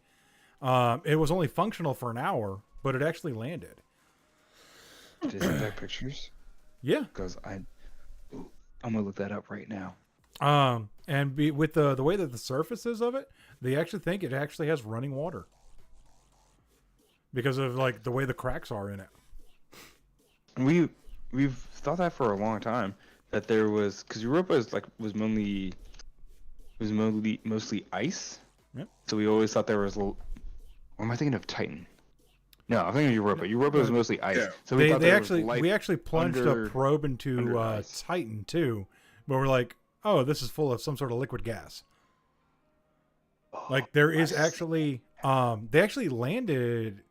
It was only functional for an hour, but it actually landed. Did they have pictures? Yeah. Because I'm gonna look that up right now. And with the way that the surface is of it, they actually think it actually has running water because of like the way the cracks are in it. We've thought that for a long time, that there was, because Europa was mostly ice. Yep. So we always thought there was or am I thinking of Titan? No, I'm thinking of Europa. Europa was mostly ice. Yeah. So we actually plunged a probe into Titan too, but we're like, oh, this is full of some sort of liquid gas. Like there is actually, they actually landed.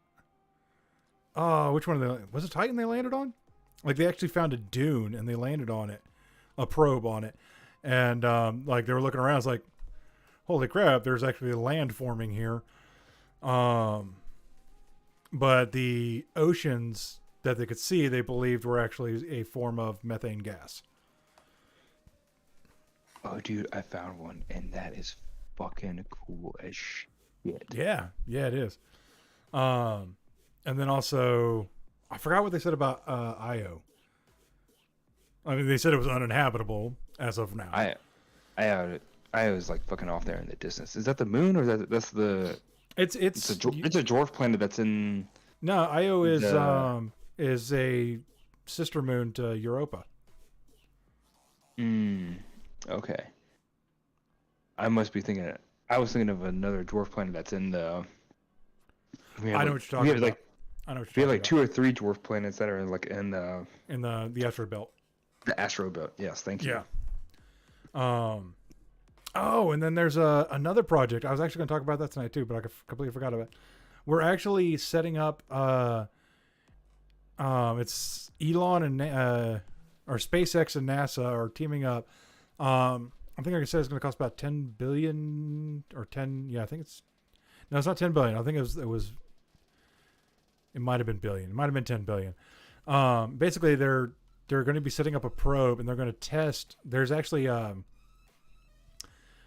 Which one of was it Titan they landed on? Like they actually found a dune and they landed on it, a probe on it, and like they were looking around. It's like, holy crap! There's actually land forming here. But the oceans that they could see, they believed were actually a form of methane gas. Oh, dude, I found one, and that is fucking cool as shit. Yeah, it is. And then also, I forgot what they said about Io. I mean, they said it was uninhabitable as of now. Io is like fucking off there in the distance. Is that the moon, or that's the? It's a dwarf planet that's in. No, Io is a sister moon to Europa. Okay. I must be thinking. I was thinking of another dwarf planet that's in the. I know what you're talking about. We have like 2 or 3 dwarf planets that are like in the asteroid belt. The asteroid belt. Yes, thank you. Yeah. Oh, and then there's another project. I was actually going to talk about that tonight too, but I completely forgot about it. We're actually setting up. It's Elon and or SpaceX and NASA are teaming up. I think like I said, it's going to cost about 10 billion or 10. Yeah, I think it's. No, it's not 10 billion. I think it might have been billion. It might have been 10 billion. Basically, they're going to be setting up a probe and they're going to test. There's actually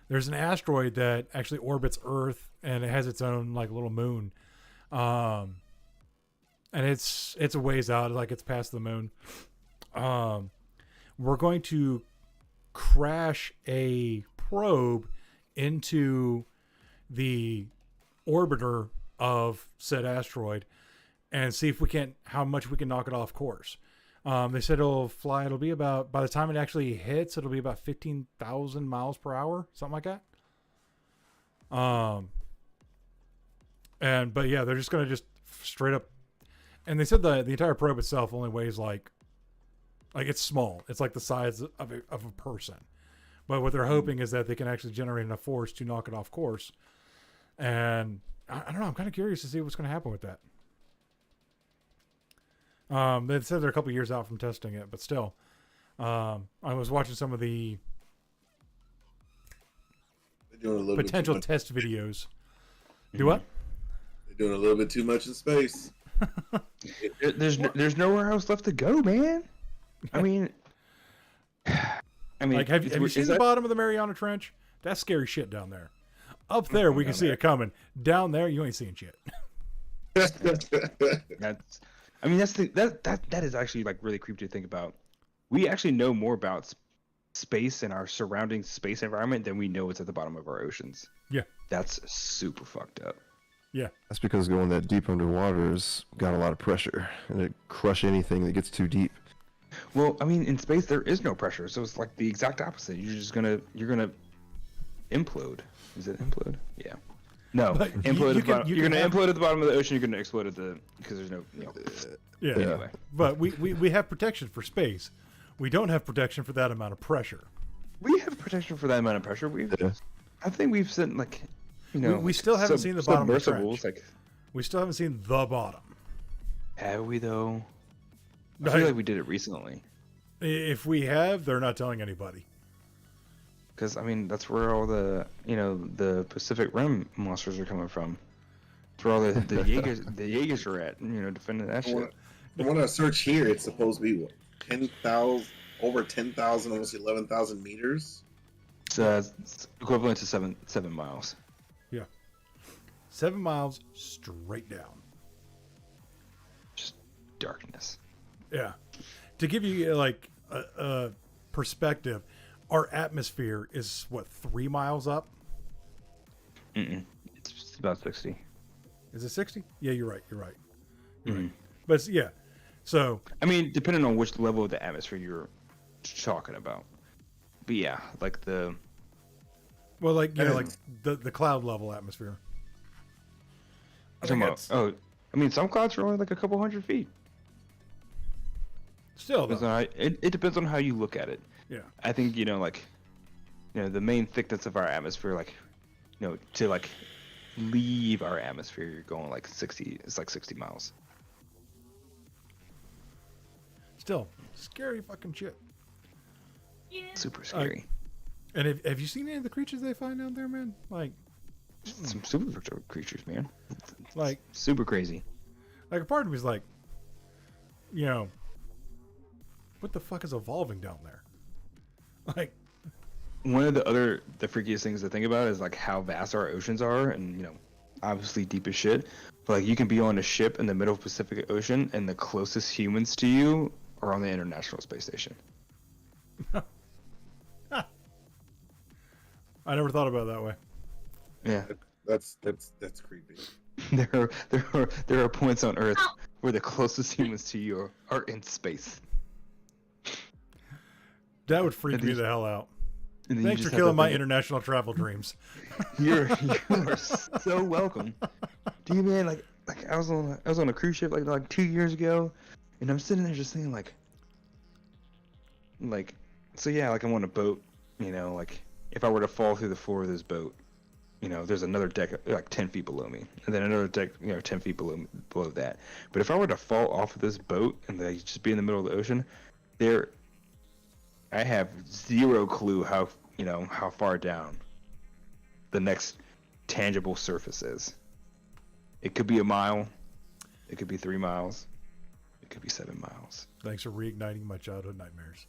there's an asteroid that actually orbits Earth and it has its own like little moon, and it's a ways out. Like it's past the moon. we're going to crash a probe into the orbiter of said asteroid and see if we can, how much we can knock it off course. They said it'll be about, by the time it actually hits, it'll be about 15,000 miles per hour, something like that. But yeah, they're just going to just straight up, and they said the entire probe itself only weighs like it's small. It's like the size of a person. But what they're hoping is that they can actually generate enough force to knock it off course. And I don't know, I'm kind of curious to see what's going to happen with that. They said they're a couple years out from testing it, but still, I was watching some of the potential test videos. Do what? They're doing a little bit too much in space. There's nowhere else left to go, man. I mean, like, have you seen the bottom of the Mariana Trench? That's scary shit down there. Up there, we can see it coming. Down there, you ain't seeing shit. That is actually like really creepy to think about. We actually know more about space and our surrounding space environment than we know what's at the bottom of our oceans. Yeah, that's super fucked up. Yeah, that's because going that deep underwater has got a lot of pressure, and it crush anything that gets too deep. Well, I mean, in space there is no pressure, so it's like the exact opposite. You're gonna implode. Is it implode? Yeah. No, implode. You're gonna implode at the bottom of the ocean. You're gonna explode because there's no. Yeah. Anyway. But we have protection for space. We don't have protection for that amount of pressure. We have protection for that amount of pressure. I think we've sent we still haven't seen the bottom of the trench. Like, we still haven't seen the bottom. Have we though? I feel like we did it recently. If we have, they're not telling anybody. Because, I mean, that's where all the the Pacific Rim monsters are coming from. That's where all the Jaegers are at, defending that shit. The one I search here, it's supposed to be what, 10,000, over 10,000, almost 11,000 meters. It's equivalent to seven miles. Yeah, 7 miles straight down. Just darkness. Yeah, to give you like a perspective, our atmosphere is what, 3 miles up? It's about 60. Is it 60? Yeah, you're right. Right. Mm-hmm. But yeah, so I mean, depending on which level of the atmosphere you're talking about. But yeah, like the like the cloud level atmosphere. I mean, some clouds are only like a couple hundred feet. Still, it depends on how you look at it. Yeah, I think the main thickness of our atmosphere, to leave our atmosphere, you're going like 60. It's like 60 miles. Still, scary fucking shit. Yeah. Super scary. And have you seen any of the creatures they find out there, man? Like some super creatures, man. Like super crazy. Like a part of me is like, what the fuck is evolving down there? Like, one of the freakiest things to think about is like how vast our oceans are, and obviously deep as shit. But like, you can be on a ship in the middle of the Pacific Ocean, and the closest humans to you are on the International Space Station. I never thought about it that way. Yeah, that's creepy. There are points on Earth where the closest humans to you are in space. That would freak me the hell out. Thanks for killing my international travel dreams. You are so welcome. Do you, man? Like I was on a cruise ship like 2 years ago, and I'm sitting there just thinking like so yeah, like I'm on a boat, like if I were to fall through the floor of this boat, there's another deck like 10 feet below me, and then another deck 10 feet below that. But if I were to fall off of this boat and just be in the middle of the ocean, I have zero clue how far down the next tangible surface is. It could be a mile, it could be 3 miles, it could be 7 miles. Thanks for reigniting my childhood nightmares.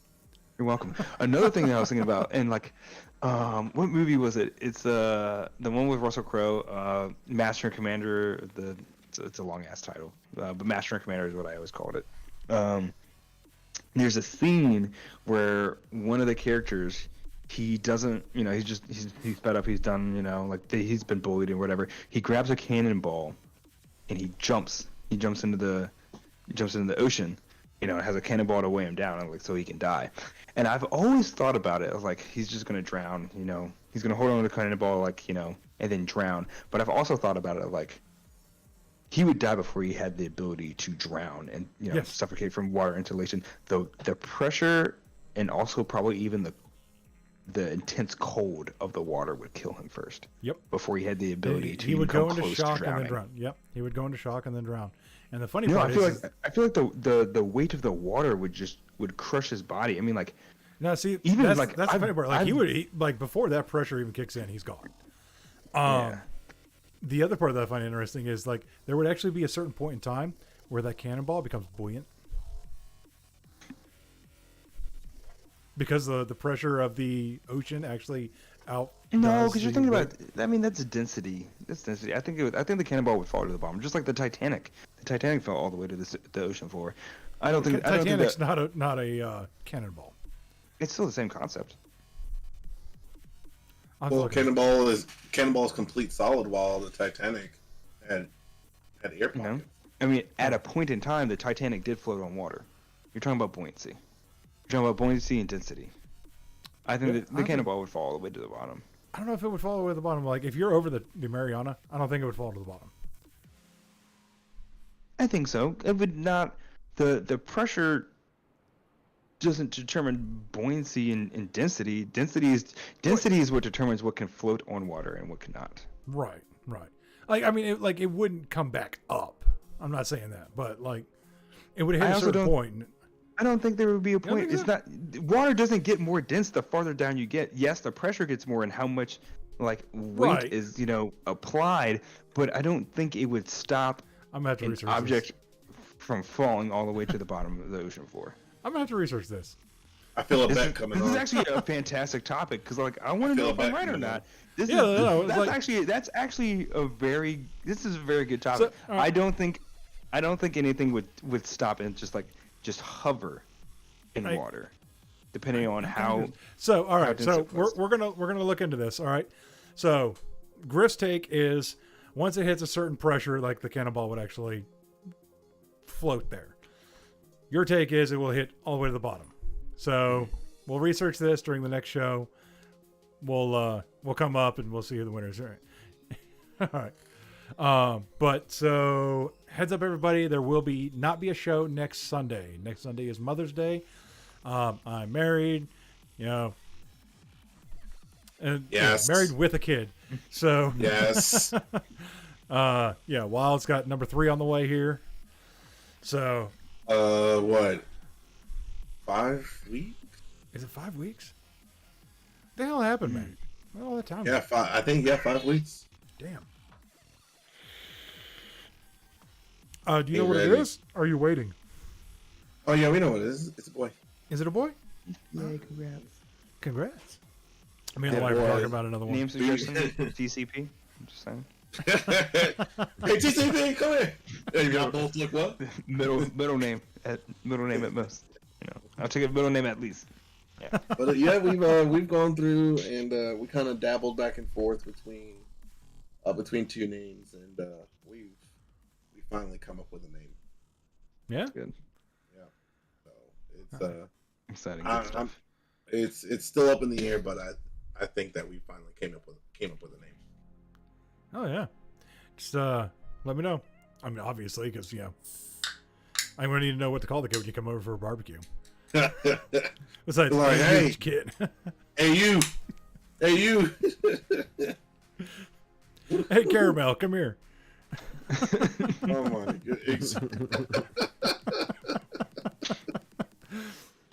You're welcome. Another thing that I was thinking about, and what movie was it? It's the one with Russell Crowe, Master and Commander. It's a long ass title, but Master and Commander is what I always called it. there's a scene where one of the characters, he doesn't, he's fed up, he's done, he's been bullied or whatever. He grabs a cannonball and he jumps into the ocean, has a cannonball to weigh him down, like, so he can die. And I've always thought about it, I was like, he's just gonna drown, he's gonna hold on to the cannonball, like, and then drown. But I've also thought about it like, he would die before he had the ability to drown and Yes. suffocate from water insulation. The pressure and also probably even the intense cold of the water would kill him first. Yep. Before he had the ability to He would come go into close shock to and drowning. then drown. Yep. He would go into shock and then drown. And the funny No, part I feel is, like the weight of the water would crush his body. I mean, like, no, see, even, that's, like, that's the I've- funny part. Like, I've- like, before that pressure even kicks in, he's gone. yeah. The other part that I find interesting is, like, there would actually be a certain point in time where that cannonball becomes buoyant. Because the pressure of the ocean actually No, outdoes because you're the thinking weight. about. I mean, that's density. That's density. I think the cannonball would fall to the bottom, just like the Titanic. The Titanic fell all the way to the ocean floor. I don't think Titanic's that, not a cannonball. it's still the same concept. I'm Well, looking- Cannonball is complete solid, while the Titanic had air You know? pockets. I mean, at a point in time, the Titanic did float on water. You're talking about buoyancy. You're talking about buoyancy and density. I think Yeah, that I the think- cannonball would fall all the way to the bottom. I don't know if it would fall all the way to the bottom. Like, if you're over the Mariana, I don't think it would fall to the bottom. I think so. It would not. The pressure doesn't determine buoyancy and density. Density is what determines what can float on water and what cannot. Right. Like, I mean, it wouldn't come back up. I'm not saying that, but, like, it would hit I a also certain don't- point. I don't think there would be a don't point. think It's not. Water doesn't get more dense the farther down you get. Yes, the pressure gets more and how much, like, weight Right. is applied, but I don't think it would stop I'm gonna have to an research object this. from falling all the way to the bottom of the ocean floor. I'm gonna have to research this. I feel a This bet is, coming this is on. actually a fantastic topic because, like, I want to feel know if I'm bad right or coming on. not. This Yeah, is no, it's that's like- actually a very good topic. all right. I don't think anything would stop and just hover in Right. water, depending on how. So, all how right. dense So it was. we're gonna look into this. All right. So, Griff's take is once it hits a certain pressure, like the cannonball would actually float there. Your take is it will hit all the way to the bottom. So we'll research this during the next show. We'll come up and we'll see who the winners are. All right. But so heads up, everybody, there will not be a show next Sunday. Next Sunday is Mother's Day. I'm married, and Yes. married with a kid. So Yes. Wild's got number 3 on the way here. So What? 5 weeks? is it 5 weeks? What the hell happened, man? Where all that time? Yeah, 5. I think 5 weeks. Damn. Do you know Get what it ready. is? Or are you waiting? Oh yeah, we know what it is. It's a boy. Is it a boy? Yeah, congrats. Congrats. Me and the Yeah, wife are boy. talking about another one. Name suggestion? TCP. I'm just saying. Hey, TCP, come here. Hey, y'all both look what? Middle name at most. I'll take a middle name at least. But yeah, we've gone through and we kind of dabbled back and forth between two names, and we finally come up with a name. Yeah. Good. So it's Exciting. I- Good stuff. it's still up in the air, but I think that we finally came up with a name. Oh yeah. Just let me know. I mean, obviously, because I'm gonna need to know what to call the kid when you come over for a barbecue. Besides, Like, hey, hey. kid. Hey you, hey you. Hey, Caramel, come here. Oh my goodness.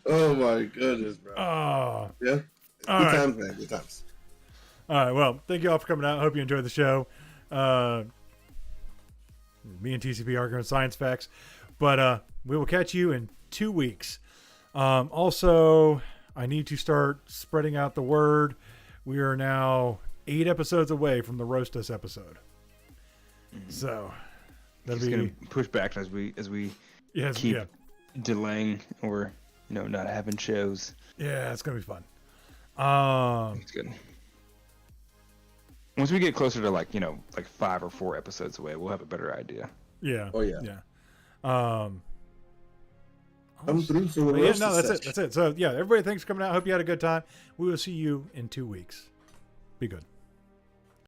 Oh my goodness, bro. Oh. Yeah. All Good right. times, man. Good times. All right. Well, thank you all for coming out. Hope you enjoyed the show. Me and TCP arguing science facts, but we will catch you in 2 weeks. Also, I need to start spreading out the word. We are now 8 episodes away from the Roast Us episode. So that'll Just be gonna push back as we yes, keep yeah. delaying or not having shows. Yeah, it's gonna be fun. It's good. Once we get closer to like 5 or 4 episodes away, we'll have a better idea. Yeah. Oh yeah. Yeah. Come through for the But yeah, roast no, that's session. it. That's it. So yeah, everybody, thanks for coming out. Hope you had a good time. We will see you in 2 weeks. Be good.